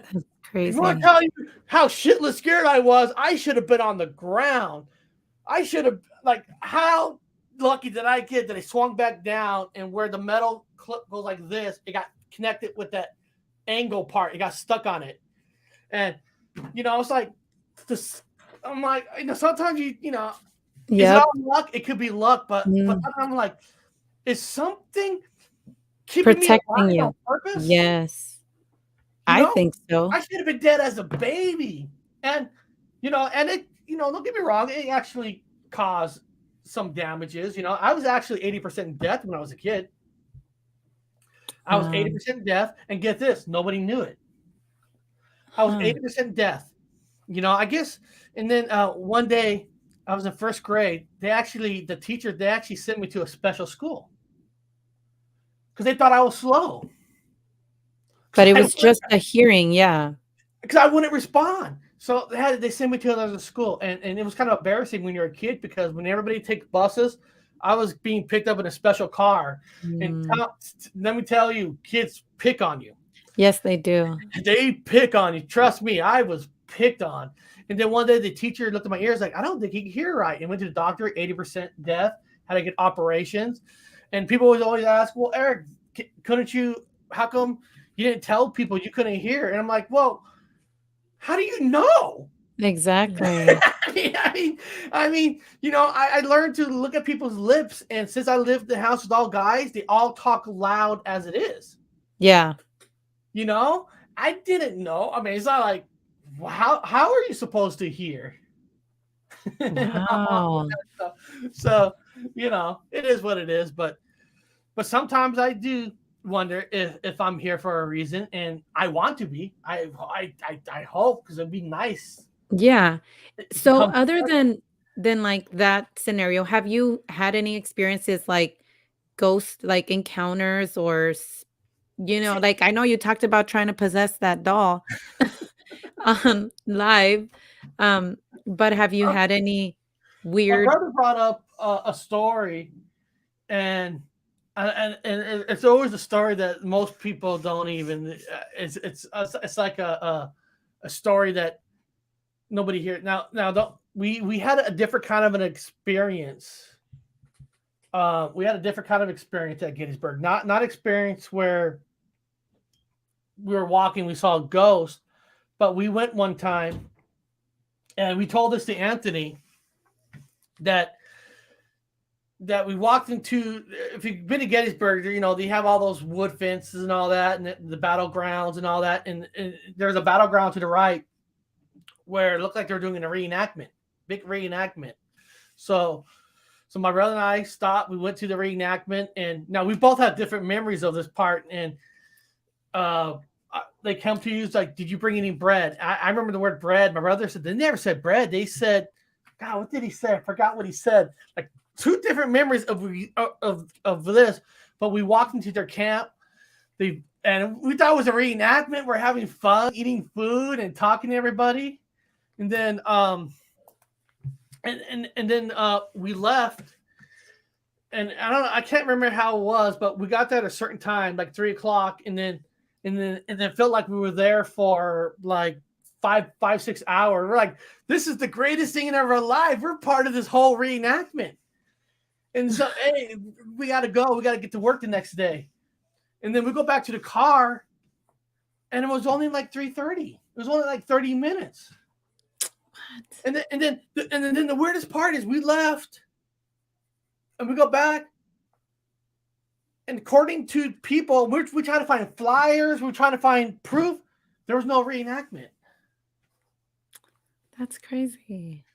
if you want to Crazy. tell you how shitless scared I was, I should have been on the ground. I should have, how lucky did I get that I swung back down and where the metal clip goes like this, it got connected with that angle part. It got stuck on it. And, it's like, this, I'm like, sometimes is it Yep. all luck? It could be luck, but Mm. I'm like, is something keeping me Protecting alive on you. purpose? Yes. You I know, think so. I should have been dead as a baby. And, and it, don't get me wrong, it actually caused some damages. I was actually 80% deaf when I was a kid. I was Um, 80% deaf, and get this, nobody knew it. I was huh. 80% deaf. I guess, and then one day I was in first grade. They actually sent me to a special school because they thought I was slow. But it I was just a hearing, yeah. because I wouldn't respond. So they sent me to another school, and it was kind of embarrassing when you're a kid because when everybody takes buses, I was being picked up in a special car. And Mm. let me tell you, kids pick on you. Yes, they do. They pick on you. Trust me, I was picked on. And then one day the teacher looked at my ears like, I don't think he can hear right. And went to the doctor, 80% deaf, had to get operations. And people always ask, well, Eric, couldn't you, how come you didn't tell people you couldn't hear? And I'm like, well, how do you know? Exactly. I learned to look at people's lips. And since I lived in the house with all guys, they all talk loud as it is. Yeah. You know, I didn't know. I mean, it's not like, how are you supposed to hear? Wow. So, it is what it is. But sometimes I do wonder if I'm here for a reason, and I want to be. I hope because it'd be nice Yeah. to So come. other than like that scenario, have you had any experiences like ghost like encounters or like I know you talked about trying to possess that doll live. Um, but have you had any My weird brother brought up a story, and it's always a story that most people don't even. It's like a story that nobody here now. Now, don't we had a different kind of an experience. We had a different kind of experience at Gettysburg. Not experience where we were walking, we saw a ghost, but we went one time, and we told this to Anthony that we walked into. If you've been to Gettysburg, they have all those wood fences and all that, and the battlegrounds and all that, and there's a battleground to the right where it looked like they were doing a reenactment, big reenactment. So my brother and I stopped. We went to the reenactment, and now we both have different memories of this part. And they come to you like, "Did you bring any bread?" I remember the word bread. My brother said they never said bread. They said, "God, what did he say?" I forgot what he said. Like two different memories of this. But we walked into their camp. And we thought it was a reenactment. We're having fun, eating food, and talking to everybody. And then we left, and I can't remember how it was, but we got there at a certain time, like 3:00, and then felt like we were there for like 6 hours. We're like, this is the greatest thing in our life. We're part of this whole reenactment. And so, hey, we got to go. We got to get to work the next day. And then we go back to the car, and it was only like 3:30. It was only like 30 minutes. What? And then the weirdest part is we left, and we go back, and according to people, we try to find flyers, we're trying to find proof. There was no reenactment. That's crazy.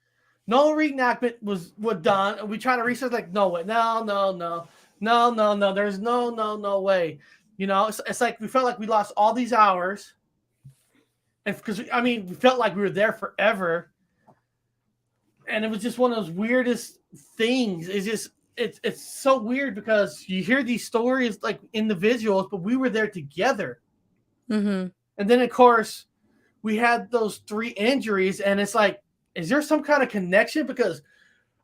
No reenactment was done. We try to research, like, no way, no. There's no way. It's like we felt like we lost all these hours, and because we felt like we were there forever. And it was just one of those weirdest things. It's so weird because you hear these stories like individuals, but we were there together. Mm-hmm. And then, of course, we had those 3 injuries, and it's like, is there some kind of connection? Because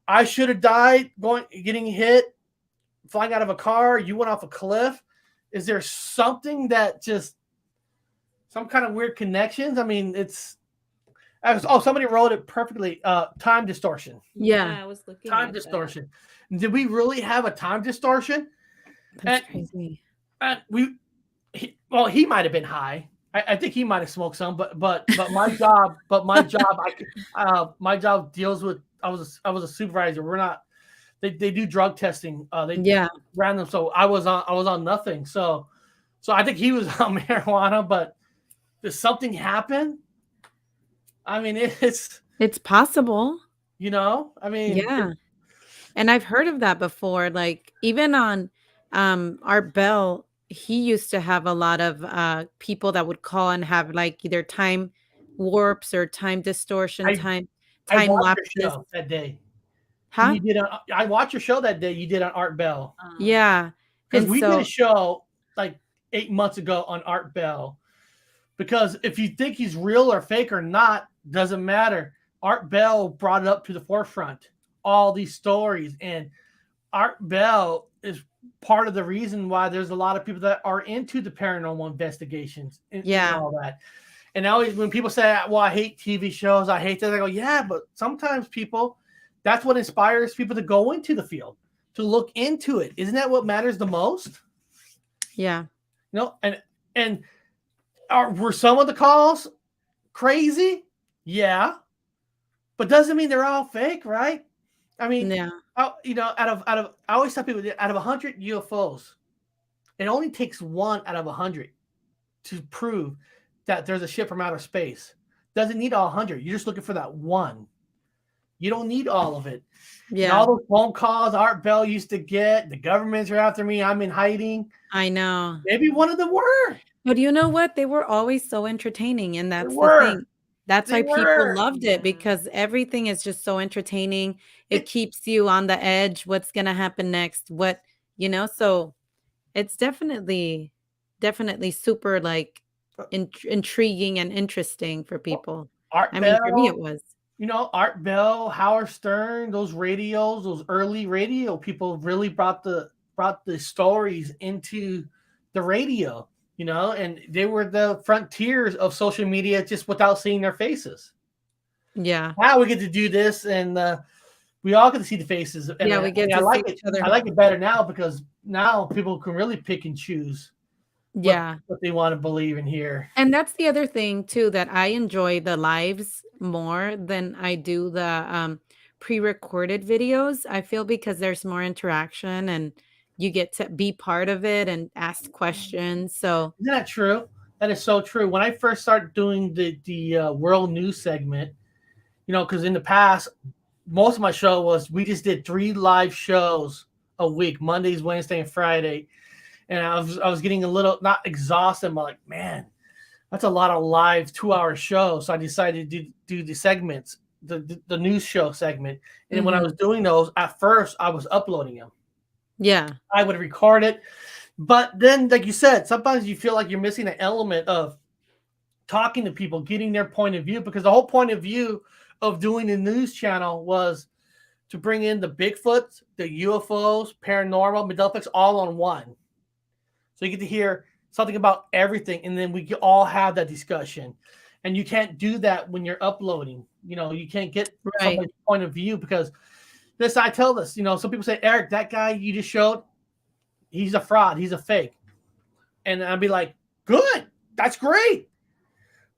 I should have died getting hit, flying out of a car. You went off a cliff. Is there something that just some kind of weird connections? Somebody wrote it perfectly. Time distortion. Yeah, I was looking time at distortion. That. Did we really have a time distortion? That's crazy. And he might have been high. I think he might have smoked some, but my job, my job deals with. I was a supervisor. We're not. They do drug testing. They ran them. So I was on nothing. So I think he was on marijuana. But did something happen? It's possible. Yeah. And I've heard of that before. Like even on Art Bell, he used to have a lot of people that would call and have like either time warps or time distortion, time I watched lapses. your show that day. Huh? I watched your show that day you did on Art Bell. Yeah. Because we did a show like 8 months ago on Art Bell. Because if you think he's real or fake or not, doesn't matter. Art Bell brought it up to the forefront. All these stories. And Art Bell is part of the reason why there's a lot of people that are into the paranormal investigations and all that. And now when people say, well, I hate TV shows, I hate that, I go, yeah, but sometimes that's what inspires people to go into the field, to look into it. Isn't that what matters the most? Yeah. And were some of the calls crazy? Yeah. But doesn't mean they're all fake, right? Yeah. Out of I always tell people that out of 100 UFOs, it only takes 1 out of 100 to prove that there's a ship from outer space. Doesn't need all 100. You're just looking for that 1. You don't need all of it. Yeah. And all those phone calls Art Bell used to get, the governments are after me, I'm in hiding. I know. Maybe one of them were. But you know what? They were always so entertaining, and that's the thing. That's why people loved it, because everything is just so entertaining. It keeps you on the edge. What's going to happen next? So it's definitely super like intriguing and interesting for people. Art for Bell, me it was. Art Bell, Howard Stern, those early radio people really brought the stories into the radio. And they were the frontiers of social media just without seeing their faces. Yeah. Now we get to do this, and we all get to see the faces. And Yeah, we get I to see like it. each other. I like it better now because now people can really pick and choose Yeah. what they want to believe and hear. And that's the other thing too, that I enjoy the lives more than I do the pre-recorded videos. I feel because there's more interaction and you get to be part of it and ask questions. So Isn't that true? That is so true. When I first started doing the world news segment, because in the past, most of my show was we just did 3 live shows a week, Mondays, Wednesday, and Friday, and I was getting a little not exhausted. I'm like, man, that's a lot of live 2-hour shows. So I decided to do the segments, the news show segment. And when I was mhm. doing those, at first I was uploading them. Yeah. I would record it, but then, like you said, sometimes you feel like you're missing an element of talking to people, getting their point of view, because the whole point of view of doing the news channel was to bring in the Bigfoots, the UFOs, paranormal, Medellfix, all on one. So you get to hear something about everything, and then we all have that discussion. And you can't do that when you're uploading. You can't get Right. somebody's point of view because this. I tell this. Some people say, Eric, that guy you just showed, he's a fraud. He's a fake. And I'd be like, good, that's great.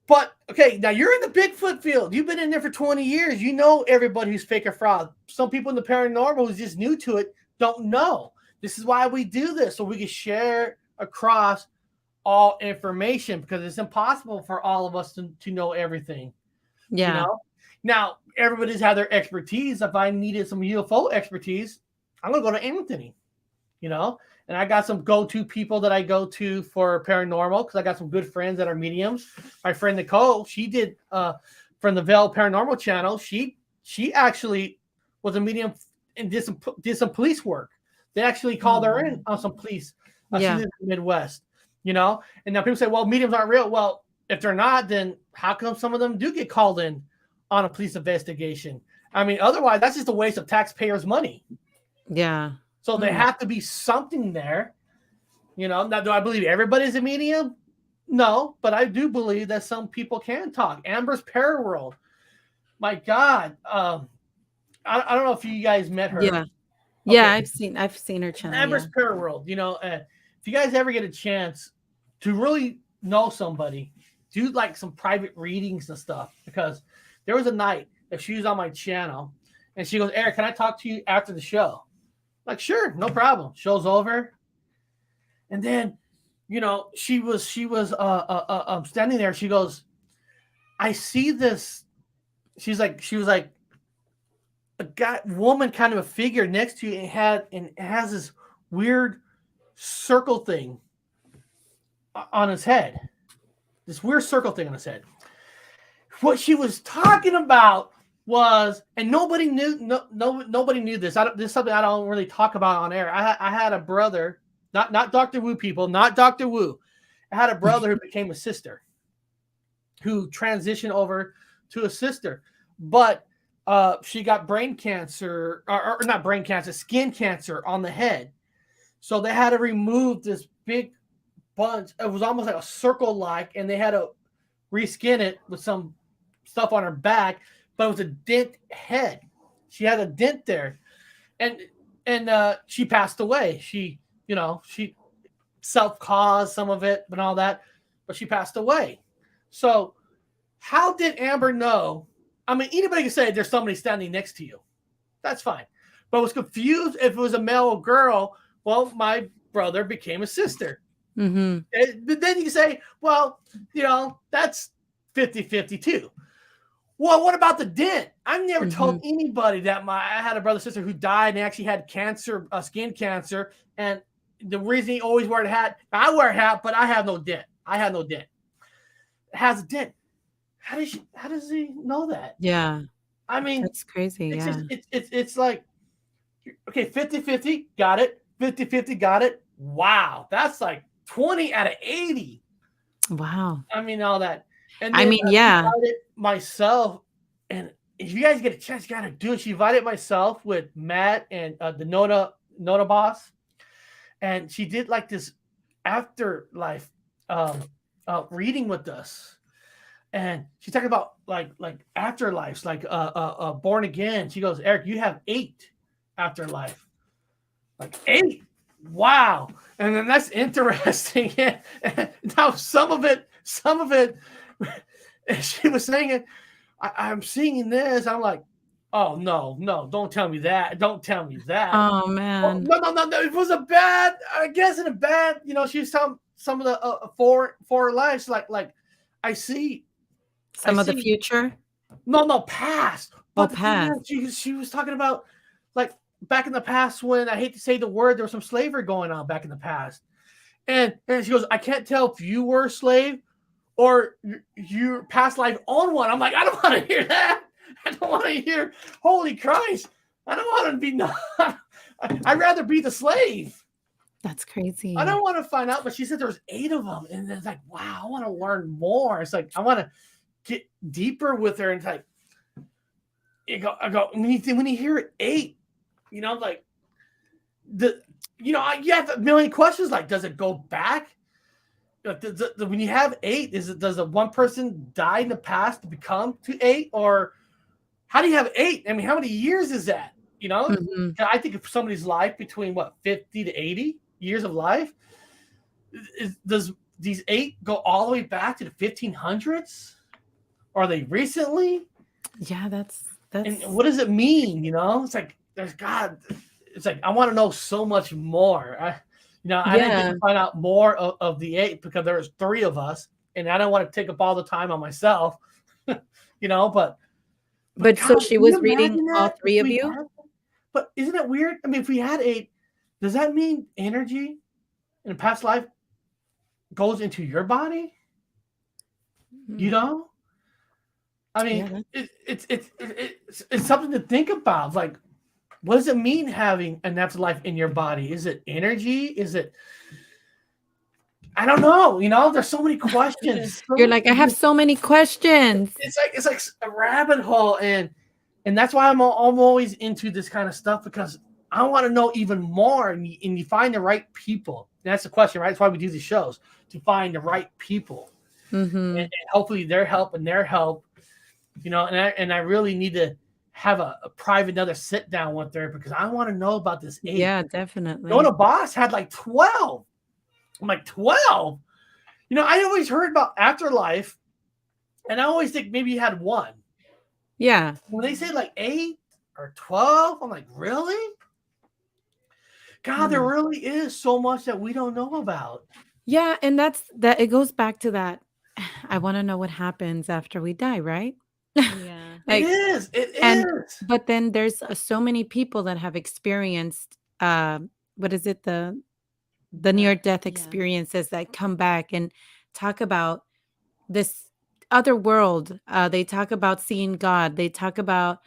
But okay, now you're in the Bigfoot field. You've been in there for 20 years. You know everybody who's fake or fraud. Some people in the paranormal who's just new to it don't know. This is why we do this, so we can share across all information, because it's impossible for all of us to know everything. Yeah. Now everybody's had their expertise. If I needed some UFO expertise, I'm gonna go to Anthony. And I got some go-to people that I go to for paranormal, because I got some good friends that are mediums. My friend Nicole, she did from the Veil Paranormal channel. She actually was a medium and did some police work. They actually called her in on some police. She Yeah. lives in the Midwest, and now people say, well, mediums aren't real. Well, if they're not, then how come some of them do get called in on a police investigation? I mean, otherwise that's just a waste of taxpayers' money. Yeah. So there have to be something there. Now, do I believe everybody's a medium? No, but I do believe that some people can talk. Amber's Paraworld. My God. I don't know if you guys met her. Yeah. Yeah, Okay. I've seen her channel. Amber's Paraworld. If you guys ever get a chance to really know somebody, do like some private readings and stuff, because there was a night that she was on my channel and she goes, Eric, can I talk to you after the show? Like, sure, no problem. Show's over. And then, she was standing there. She goes, I see this. She was like a woman, kind of a figure next to you, and it has this weird circle thing on his head. This weird circle thing on his head. What she was talking about was, and nobody knew. Nobody knew this. This is something I don't really talk about on air. I had a brother, not Dr. Wu people, not Dr. Wu. I had a brother who became a sister, who transitioned over to a sister, but she got brain cancer, or not brain cancer, skin cancer on the head. So they had to remove this big bunch. It was almost like a circle-like, and they had to reskin it with some stuff on her back, but it was a dent head. She had a dent there, and she passed away. She self-caused some of it and all that, but she passed away. So how did Amber know? I mean, anybody can say there's somebody standing next to you. That's fine. But I was confused if it was a male or girl. Well, my brother became a sister. Mm-hmm. But then you can say, well, that's 50-50 too. Well, what about the dent? I've never told anybody that I had a brother sister who died and actually had cancer, skin cancer. And the reason he always wore a hat, I wear a hat, but I have no dent. I have no dent. It has a dent. How does he know that? Yeah. I mean, that's crazy. It's Yeah. it's like, okay, 50-50, got it. 50-50, got it. Wow, that's like 20 out of 80. Wow. I mean, all that. And I then mean, yeah. I invited myself, and if you guys get a chance, you gotta do it. She invited myself with Matt and the Nona boss, and she did like this afterlife reading with us. and she's talking about like afterlives, like born again. She goes, Eric, you have 8 afterlife, like 8. Wow. And then that's interesting. Now some of it, she was saying it. I'm seeing this. I'm like, oh no, no, don't tell me that. Don't tell me that. Oh Oh, man. no, no, no, no. It was a bad. I guess in a bad. She was telling some of the four lives. Like I see, I Some of the see. future. No, no, past. Oh, But the thing past. is, she was talking about like back in the past when I hate to say the word, there was some slavery going on back in the past, and she goes, I can't tell if you were a slave or your past life owned one. I'm like, I don't want to hear that. I don't want to hear. Holy Christ! I don't want to be not. I'd rather be the slave. That's I crazy. don't want to find out, but she said there's 8 of them, and it's like, wow, I want to learn more. It's like I want to get deeper with her, and it's like, I go when you hear 8, like the, you have a million questions. Like, does it go back? Like, when you have 8, does a one person die in the past to become to 8, or how do you have 8? I mean, how many years is that? Hmm. I think if somebody's life between 50 to 80 years of life, does these 8 go all the way back to the 1500s? Are they recently? Yeah, And that's what does it mean? It's like there's God. It's like I want to know so much more. I didn't get yeah. to find out more of the 8 because there's 3 of us, and I don't want to take up all the time on myself. But But so God, she can you was reading imagine all that if three of we you? had? But isn't it weird? I mean, if we had 8, does that mean energy in a past life goes into your body? You Mm. know, I Yeah, mean, that's it's something to think about. Like, what does it mean having an afterlife in your body? Is it energy? Is it? I don't know. There's so many questions. you're like, I have so many questions. It's like a rabbit hole, and that's why I'm always into this kind of stuff because I want to know even more, and you find the right people. And that's the question, right? That's why we do these shows, to find the right people, Hmm. and hopefully their help. And I really need to have a private another sit down with her because I want to know about this 8. Yeah, Donna definitely. Boss had like 12. I'm like 12. I always heard about afterlife, and I always think maybe you had one. Yeah. When they say like 8 or 12, I'm like, really? God, there Hmm. really is so much that we don't know about. Yeah, and that it goes back to that. I want to know what happens after we die, right? Yeah. It Like, is. It and is. but then there's so many people that have experienced what is it, the near death Yeah. experiences that come back and talk about this other world. They talk about seeing God. They talk about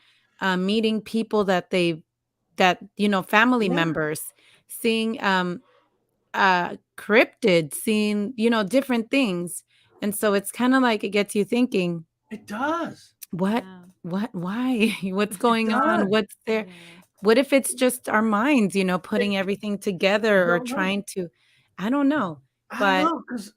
meeting people that family Yeah, members, seeing cryptid, seeing different things. And so it's kind of like it gets you thinking, it does. what Yeah. why what's It going on, does. what's there? Yeah. What if it's just our minds, It, putting everything I together or don't know. trying to, I don't know. I don't But know because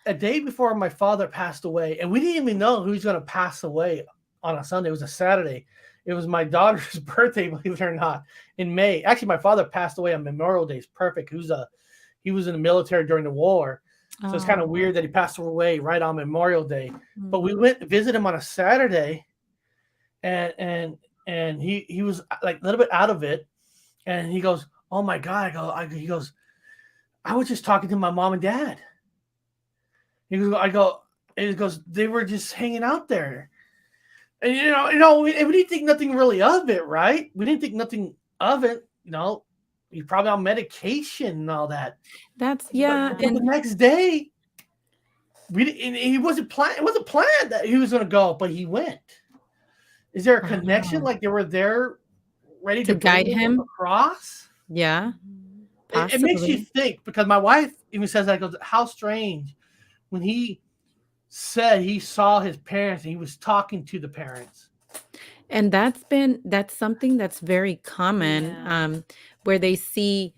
a day before my father passed away, and we didn't even know who's going to pass away on a Sunday. It was a Saturday. It was my daughter's birthday, believe it or not, in May. Actually, my father passed away on Memorial Day. It's perfect. He was in the military during the war, so it's kind of oh, weird that he passed away right on Memorial Day. But mm, we went to visit him on a Saturday, and he was like a little bit out of it, and he goes, "Oh my God!" He goes, "I was just talking to my mom and dad." He goes, I go, and he goes, "They were just hanging out there." And we didn't think nothing really of it, right? We didn't think nothing of it. He's probably on medication and all that. that's But yeah. Yeah. but the And next day, he wasn't planned. It wasn't planned that he was going to go, but he went. Is there a connection? wow, Like they were there, ready to to bring guide him him. across? Yeah, Mhm. It makes you possibly. think because my wife even says that. Goes, how strange when he said he saw his parents and he was talking to the parents. And that's something that's very common, Yeah. where they see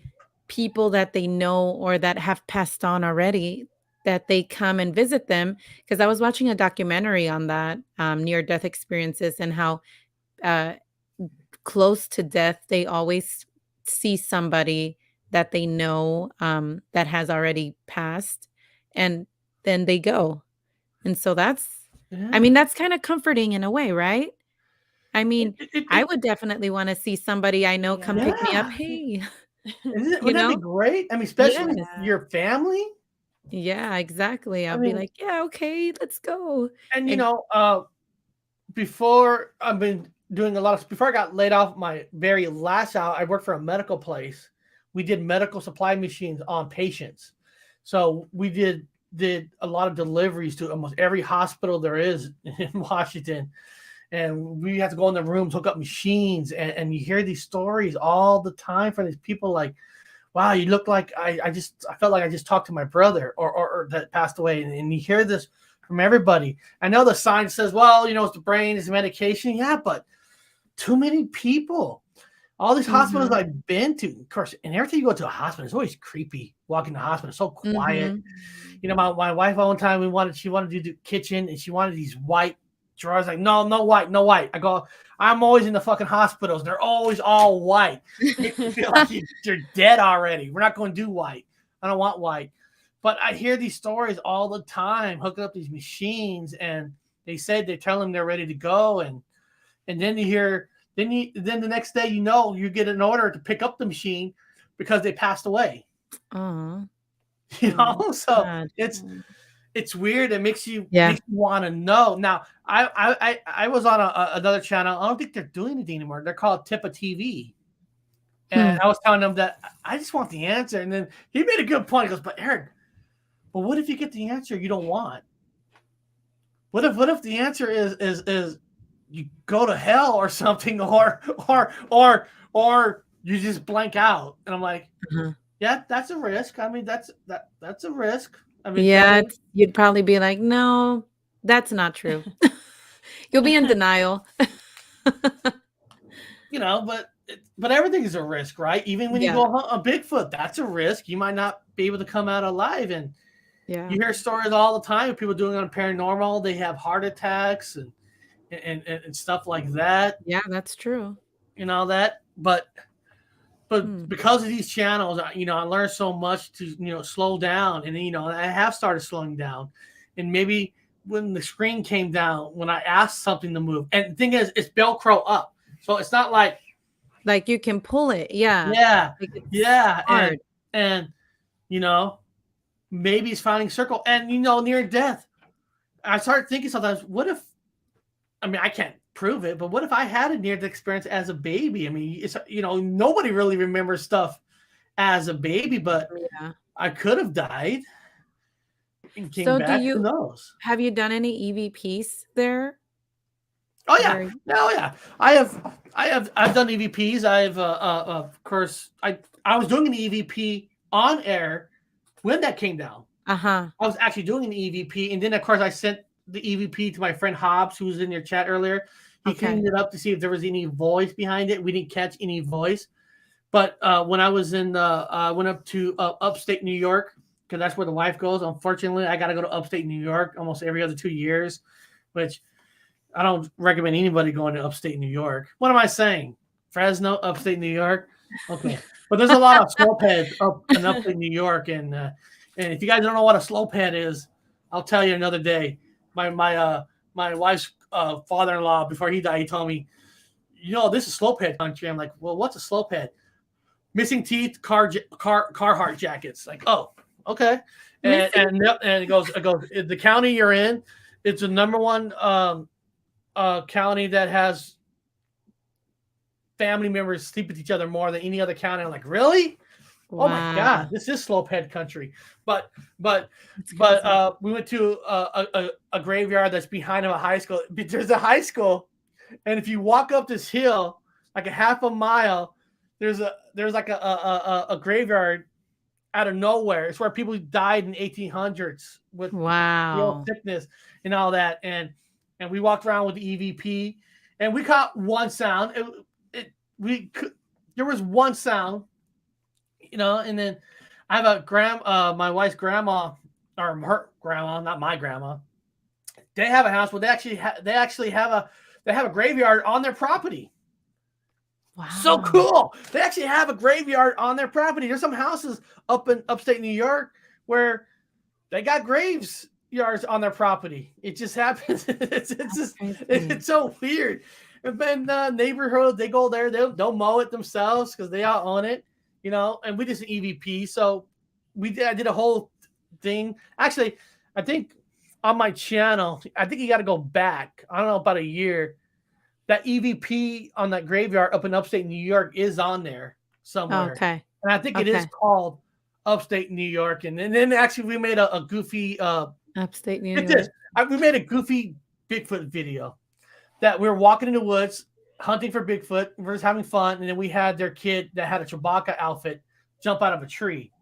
people that they know or that have passed on already. that they come and visit them. Because I was watching a documentary on that, near-death experiences, and how uh, close to death, they always see somebody that they know, that has already passed, and then they go. And so I Yeah. mean, that's kinda comforting in a way, right? I It, mean, it, it, I it- would definitely wanna see somebody I know come pick me up. yeah. "Hey," you Wouldn't that be know? great? I mean, especially with Yeah. your family. Yeah, exactly. I I'll be mean, like, "Yeah, okay, let's go." and Ex before I've been doing a lot of before I got laid off my very last job, I worked for a medical place. We did medical supply machines on patients. So we did a lot of deliveries to almost every hospital there is in Washington. And we have to go in the rooms, hook up machines, and you hear these stories all the time from these people like, wow, you look like I felt like I just talked to my brother or that passed away. And you hear this from everybody. I know the science says, well, it's the brain, it's medication. Yeah, but too many people. All these hospitals Mhm, I've been to, of course, and every time you go to a hospital, it's always creepy. Walking to the hospital, it's so quiet. mhm. My wife one time she wanted to do the kitchen and she wanted these white drawers. Like, no, no white, no white. I go, I'm always in the fucking hospitals. They're always all white. Makes you feel like you're dead already. We're not going to do white. I don't want white. But I hear these stories all the time, hooking up these machines, and they said they tell them they're ready to go, and then you hear then the next day you get an order to pick up the machine because they passed away. Aw. Oh, So God. it's weird. It Yeah. makes you want to know. Now, I was on another channel. I don't think they're doing anything anymore. They're called Tippa TV, Hmm. and I was telling them that I just want the answer. And then he made a good point. He goes, "But Eric, but what if you get the answer you don't want? What if the answer is you go to hell or something, or you just blank out?" And I'm like, Uh-huh. "Yeah, that's a risk. I mean, that's a risk. I mean, Yeah, definitely." it's you'd probably be like, "No, that's not true." You'll be in denial. But everything is a risk, right? Even when you Yeah, go hunt a Bigfoot, that's a risk. You might not be able to come out alive. And yeah. you hear stories all the time of people doing it on paranormal. They have heart attacks and stuff like that, Yeah, that's true. and all that. But Hmm. because of these channels, I learned so much to slow down, and I have started slowing down, and maybe when the screen came down, when I asked something to move, and the thing is, it's Velcro up, so it's not like. Like, you can pull it, yeah. Yeah, Like, it's yeah, and hard. and you know, maybe it's finding circle, and near death. I start thinking sometimes, what if? I mean, I can't prove it, but what if I had a near death experience as a baby? I mean, it's nobody really remembers stuff as a baby, but Yeah. I could have died and came So do back. Who you knows? have you done any EVPs there? Oh yeah, Where oh yeah. I've done EVPs. Of course, I was doing an EVP on air when that came down. Uh-huh. I was actually doing an EVP, and then of course I sent the EVP to my friend Hobbs, who was in your chat earlier. He Okay. cleaned it up to see if there was any voice behind it. We didn't catch any voice, but when I was went up to upstate New York because that's where the wife goes. Unfortunately, I got to go to upstate New York almost every other 2 years, which I don't recommend anybody going to upstate New York. What am I saying? Fresno, upstate New York. Okay, but there's a lot of slope heads up in upstate New York, and if you guys don't know what a slope head is, I'll tell you another day. My wife's father-in-law, before he died, he told me, this is slope head country. I'm like, well, what's a slope head? Missing teeth, Carhartt jackets. Like, oh, okay. And Missing and and it goes. The county you're in, it's the number one county that has family members sleep with each other more than any other county. I'm like, really? Oh my God, Wow, this is slopehead country. But but that's but crazy. we went to a graveyard that's behind a high school. There's a high school, and if you walk up this hill like a half a mile, there's like a graveyard out of nowhere. It's where people died in 1800s with real Wow. sickness and all that. And we walked around with the EVP, and we caught one sound. There was one sound, and then I have my wife's grandma. or her grandma, not my grandma, they have a house where they actually have a graveyard on their property. So Wow. cool. They actually have a graveyard on their property. There's some houses up in upstate New York where they got graves yards on their property. It just happens. It's That's just crazy. it's so weird. And then neighborhood, they go there. They'll mow it themselves because they all own it, And we just an EVP, so I did a whole thing. Actually, I think on my channel, I think you got to go back. I don't know, about a year. That EVP on that graveyard up in upstate New York is on there somewhere, Okay. and I think it is Okay. called Upstate New York. And then actually we made a goofy. Upstate New Get this, York. we made a goofy Bigfoot video that we were walking in the woods hunting for Bigfoot. We were just having fun, and then we had their kid that had a Chewbacca outfit jump out of a tree.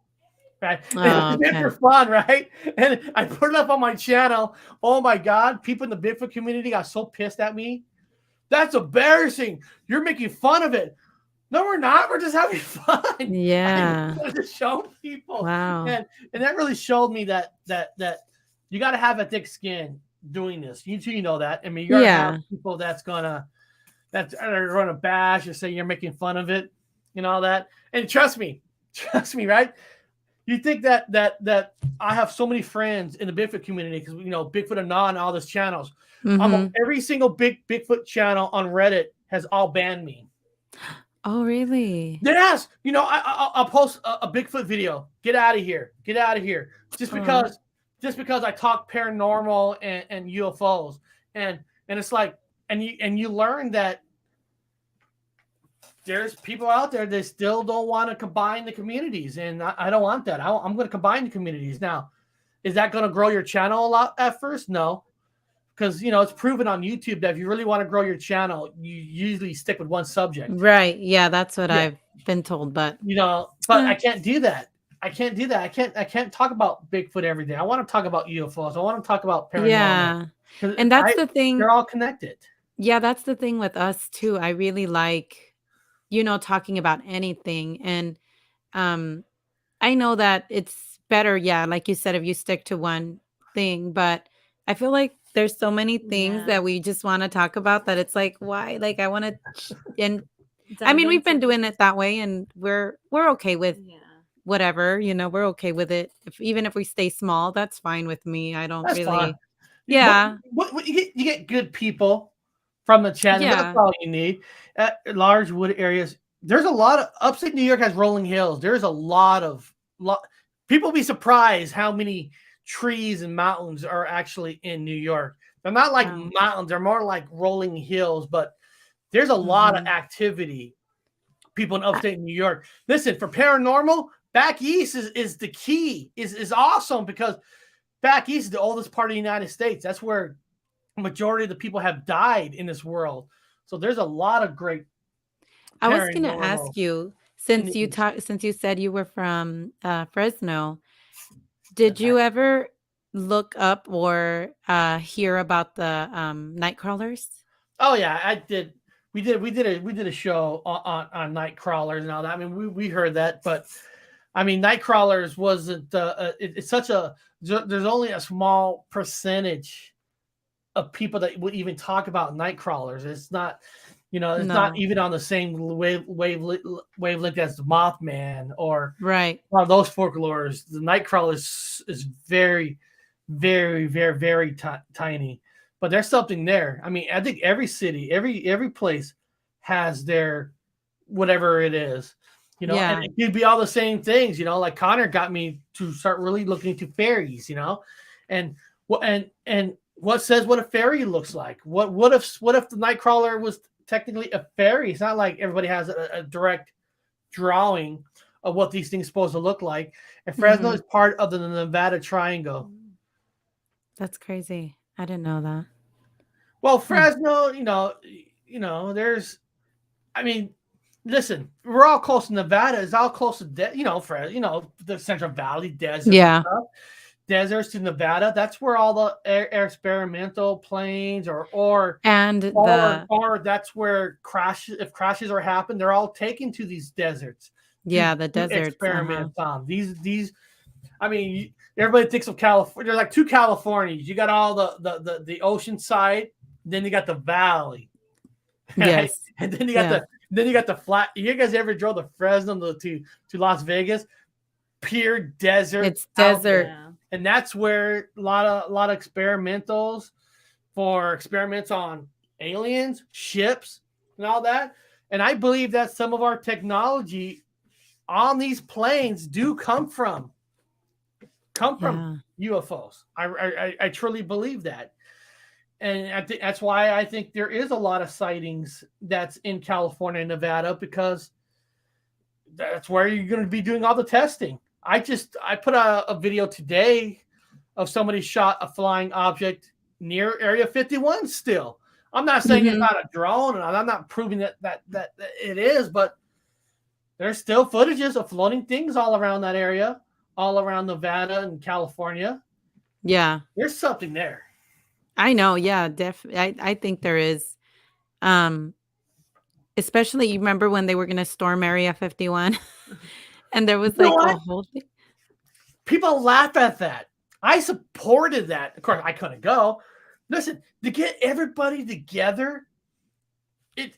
Right, and Oh, we did it okay. for fun, right? And I put it up on my channel. Oh my God, people in the Bigfoot community got so pissed at me. That's embarrassing. You're making fun of it. No, we're not. We're just having fun. I just Yeah. wanted to show people, Wow. and that really showed me that you got to have a thick skin doing this. You know that. I mean, you're gonna have Yeah. people that are gonna bash or say you're making fun of it, and all that. And trust me, right? You think that I have so many friends in the Bigfoot community because Bigfoot Anon, all those channels. Almost Mm-hmm. every single Bigfoot channel on Reddit has all banned me. Oh, really? Yes, I'll post a Bigfoot video. Get out of here! Get out of here! Just Oh. because I talk paranormal and UFOs, and it's like, and you learn that there's people out there that still don't want to combine the communities, and I don't want that. I'm going to combine the communities now. Is that going to grow your channel a lot at first? No, because it's proven on YouTube that if you really want to grow your channel, you usually stick with one subject. Right. Yeah, that's what Yeah, I've been told, but but I uh, can't do that. I can't do that. I can't talk about Bigfoot every day. I want to talk about UFOs. I want to talk about paranormal yeah. because And that's the they're thing. all connected. Yeah, that's the thing with us too. I really like, talking about anything. And um I know that it's better, yeah, like you said, if you stick to one thing, but I feel like there's so many things Yeah. that we just want to talk about that it's like, why? Like I want to and I Dive mean, we've into been doing it different. that way and we're okay with Yeah. whatever, we're okay with it. Even if we stay small, that's fine with me. I don't That's fine. really. What, Yeah. what you get good people from the channel. That's Yeah. all you need. Large wood areas. There's a lot of upstate New York has rolling hills. There's a lot. People be surprised how many trees and mountains are actually in New York. They're not like Wow. mountains. They're more like rolling hills. But there's a lot of Mhm. activity. People in I- upstate New York. Listen, for paranormal, back east is the key. Is awesome because back east is the oldest part of the United States. That's where majority of the people have died in this world. So there's a lot of great I was going to paranormal ask you, in the East. since you said you were from Fresno, Yeah, did you ever look up or hear about the night crawlers? oh yeah, I did. We did a show on night crawlers and all that. I mean, we heard that, but I mean, night crawlers wasn't. It's such a. There's only a small percentage of people that would even talk about night crawlers. It's not. It's not No. even on the same wavelength as the Mothman or Right. one of those folklores. The Nightcrawler is very, very, very, very tiny, but there's something there. I mean, I think every city, every place has their whatever it is, and Yeah. it could be all the same things. Like Connor got me to start really looking into fairies, and what says what a fairy looks like? What if the Nightcrawler was technically a fairy? It's not like everybody has a direct drawing of what these things supposed to look like. And Fresno Hmm. is part of the Nevada Triangle. That's crazy. I didn't know that. Well, Huh. Fresno, there's, I mean, listen, we're all close to Nevada. It's all close to, the Central Valley deserts and Yeah. stuff. Deserts to Nevada. That's where all the experimental planes And the or that's where if crashes are happen, they're all taken to these deserts to yeah, the do deserts. Uh-huh. experiments on these. I mean, everybody thinks of California. There's like two Californias. You got all the ocean side, then you got the valley, right? Yes. And Yeah. then you got the flat. You guys ever drove to Fresno to Las Vegas? Pure desert It's out there, desert. Yeah. and that's where a lot of experimentals for experiments on aliens, ships, and all that. And I believe that some of our technology on these planes do come from Yeah. UFOs. I truly believe that, and I think that's why I think there is a lot of sightings that's in California and Nevada, because that's where you're going to be doing all the testing. I put a video today of somebody shot a flying object near Area 51 still. I'm not saying it's Mhm. not a drone, and I'm not proving that it is, but there's still footages of floating things all around that area, all around Nevada and California. Yeah. There's something there. I know. Yeah, I think there is. Um, especially you remember when they were gonna storm Area 51 and there You was know like what? a whole thing. People laugh at that. I supported that. Of course, I couldn't go. Listen, to get everybody together,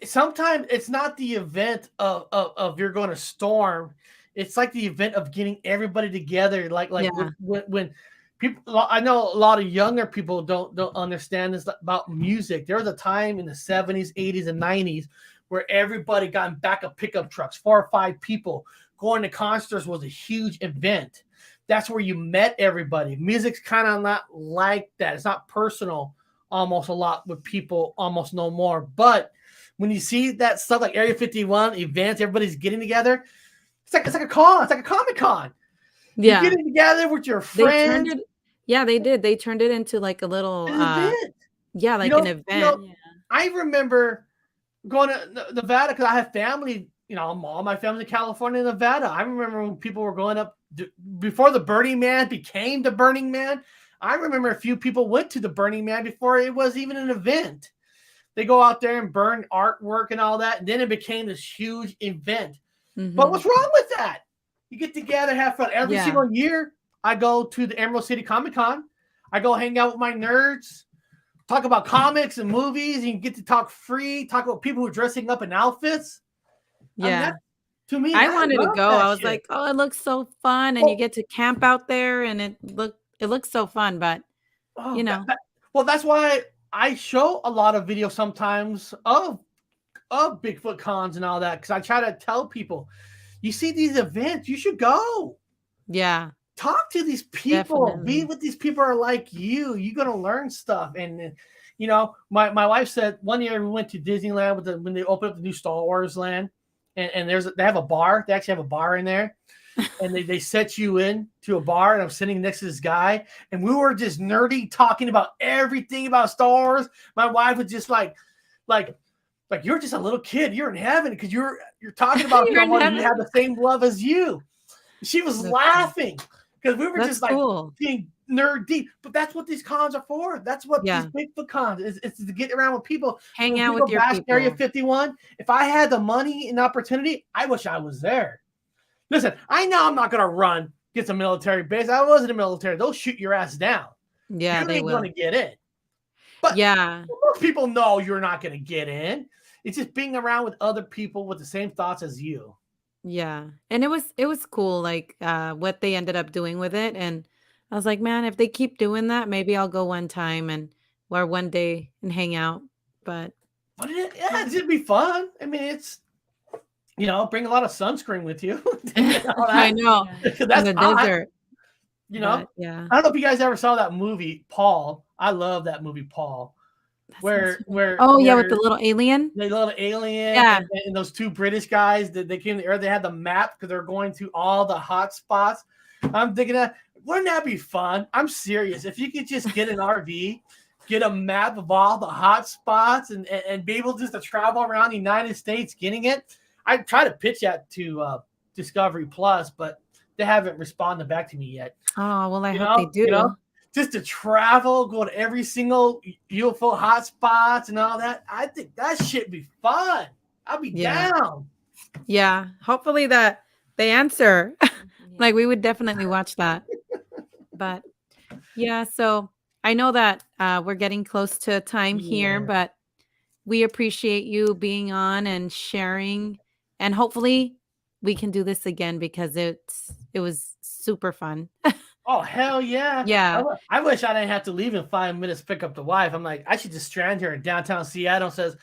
sometimes it's not the event of you're going to storm. It's like the event of getting everybody together. Like Yeah. when people, I know a lot of younger people don't understand this about music. There was a time in the 70s, 80s, and 90s where everybody got in back of pickup trucks, 4 or 5 people. Going to concerts was a huge event. That's where you met everybody. Music's kind of not like that. It's not personal almost a lot with people, almost no more. But when you see that stuff like Area 51 events, everybody's getting together. It's like a con. It's like a Comic Con. You're Yeah. getting together with your They turned friends. it Yeah, they did. They turned it into like a little, An event. yeah, You like an know. event. Yeah. I remember going to Nevada because I have family. All my family in California and Nevada. I remember when people were going up before the Burning Man became the Burning Man. I remember a few people went to the Burning Man before it was even an event. They go out there and burn artwork and all that, and then it became this huge event. But Mhm. what's wrong with that? You get together, have fun. Every Yeah. single year, I go to the Emerald City Comic Con. I go hang out with my nerds, talk about comics and movies, and you get to talk free, talk about people who are dressing up in outfits. I mean, Yeah. that to me, I I wanted to love go. that I was shit. like, "Oh, it looks so fun," and you Well, get to camp out there, and it looks so fun, but, oh, you know. well, that's why I show a lot of videos sometimes of Bigfoot cons and all that, because I try to tell people, you see these events, you should go. Yeah, Talk to these people, be definitely. with these people are like you're gonna learn stuff. And my wife said one year we went to Disneyland when they opened up the new Star Wars land, and they have a bar. They actually have a bar in there, and they set you in to a bar, and I'm sitting next to this guy, and we were just nerdy talking about everything about Star Wars. My wife was just like you're just a little kid, you're in heaven, because you're talking about You're in someone who heaven? had the same love as you. She was That's cool. laughing because we were That's just like cool. being nerd deep. But that's what these cons are for. That's what these Yeah. Bigfoot cons is. It's to get around with people. So Hang when out with people your bash Area people. 51, if I had the money and opportunity, I wish I was there. Listen, I know I'm not gonna run against a military base. I was in the military. They'll shoot your ass down. Yeah, You they ain't gonna will. get in. But Yeah. most people know you're not gonna get in. It's just being around with other people with the same thoughts as you. Yeah. And it was cool, like, what they ended up doing with it, and I was like, "Man, if they keep doing that, maybe I'll go one time and or one day and hang out." But But it's just be fun. I mean, it's bring a lot of sunscreen with you. All I that. know, Yeah. in That's the hot. desert, You know, but yeah, I don't know if you guys ever saw that movie, Paul. I love that movie, Paul, that sounds where familiar. Oh, yeah, with the where little alien? the little alien Yeah. and those two British guys that they came to the Earth. They had the map because they're going to all the hot spots. I'm thinking that wouldn't that be fun? I'm serious. If you could just get an RV, get a map of all the hot spots, and be able just to travel around the United States getting it. I try to pitch that to Discovery Plus, but they haven't responded back to me yet. Oh, well, I You hope they know, you know, do. just to travel, go to every single UFO hotspots and all that. I think that shit be fun. I'll be Yeah. down. Yeah, hopefully that they answer. Yeah. Like, we would definitely watch that. But yeah, so I know that we're getting close to time here, Yeah. but we appreciate you being on and sharing. And hopefully we can do this again because it was super fun. Oh hell yeah! Yeah. I wish I didn't have to leave in 5 minutes to pick up the wife. I'm like, I should just strand here in downtown Seattle. Says,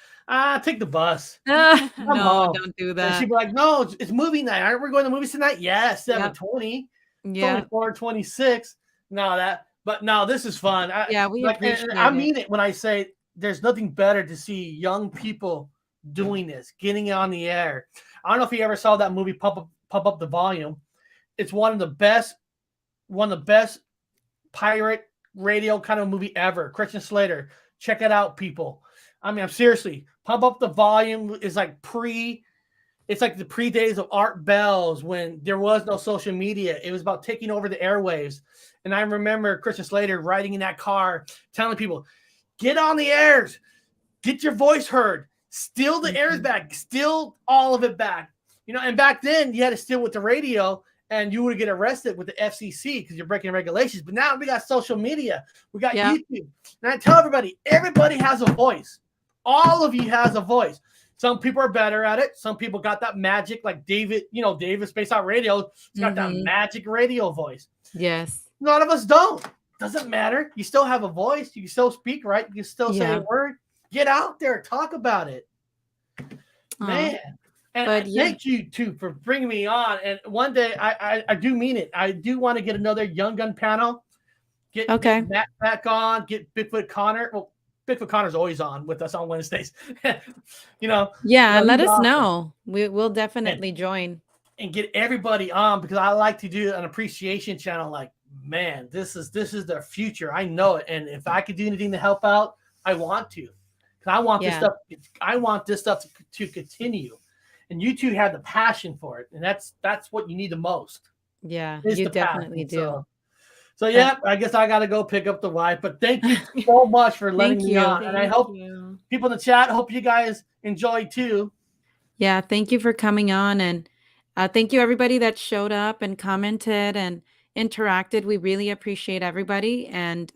take the bus. I'm No, home. don't do And she'd that. be like, no, it's movie night. Aren't we going to movies tonight? Yeah, Yep. 7:20. It's only Yeah. 4:26. No, but no, this is fun. Yeah, we And I appreciate it. mean it when I say there's nothing better to see young people doing this, getting it on the air. I don't know if you ever saw that movie, Pump Up the Volume. It's one of the best pirate radio kind of movie ever. Christian Slater. Check it out, people. I mean, I'm seriously, Pump Up the Volume is like it's like the pre days of Art Bells when there was no social media. It was about taking over the airwaves. And I remember Christian Slater riding in that car telling people, get on the airs, get your voice heard, steal the airs back, steal all of it back. And back then you had to steal with the radio and you would get arrested with the FCC because you're breaking regulations. But now we got social media. We got YouTube. And I tell everybody has a voice. All of you has a voice. Some people are better at it. Some people got that magic, like David, David Space Out Radio. He's got that magic radio voice. Yes. A lot of us don't. Doesn't matter. You still have a voice. You can still speak, right? You can still say a word. Get out there. Talk about it. Man. And thank you, too, for bringing me on. And one day, I do mean it. I do want to get another Young Gun panel. Get Matt back on. Get Bigfoot Connor. Well, Bigfoot Connor's always on with us on Wednesdays. Yeah, let us know. We'll definitely join. And get everybody on because I like to do an appreciation channel. Like, man, this is the future. I know it. And if I could do anything to help out, I want to. Because I want this stuff to continue. And you two have the passion for it. And that's what you need the most. Yeah, you definitely do. So yeah, I guess I got to go pick up the wife. But thank you so much for letting me on. And I hope people in the chat, hope you guys enjoy too. Yeah, thank you for coming on. And thank you everybody that showed up and commented and interacted. We really appreciate everybody. And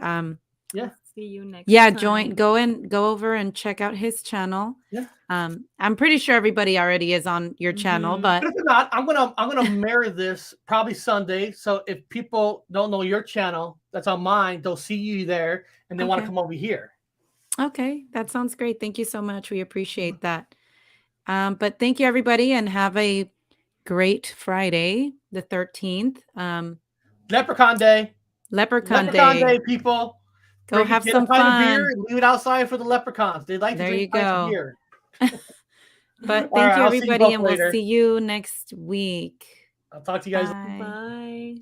see you next time. Go over and check out his channel. Yeah. I'm pretty sure everybody already is on your channel, but if not, I'm gonna mirror this probably Sunday. So if people don't know your channel that's on mine, they'll see you there and they want to come over here. Okay, that sounds great. Thank you so much. We appreciate that. But thank you everybody and have a great Friday, the 13th. Leprechaun Day. Leprechaun Day, people. Go have some fun. Beer and leave it outside for the leprechauns. They like to drink beer. But thank you, everybody, and we'll see you next week. I'll talk to you guys. Bye. Bye.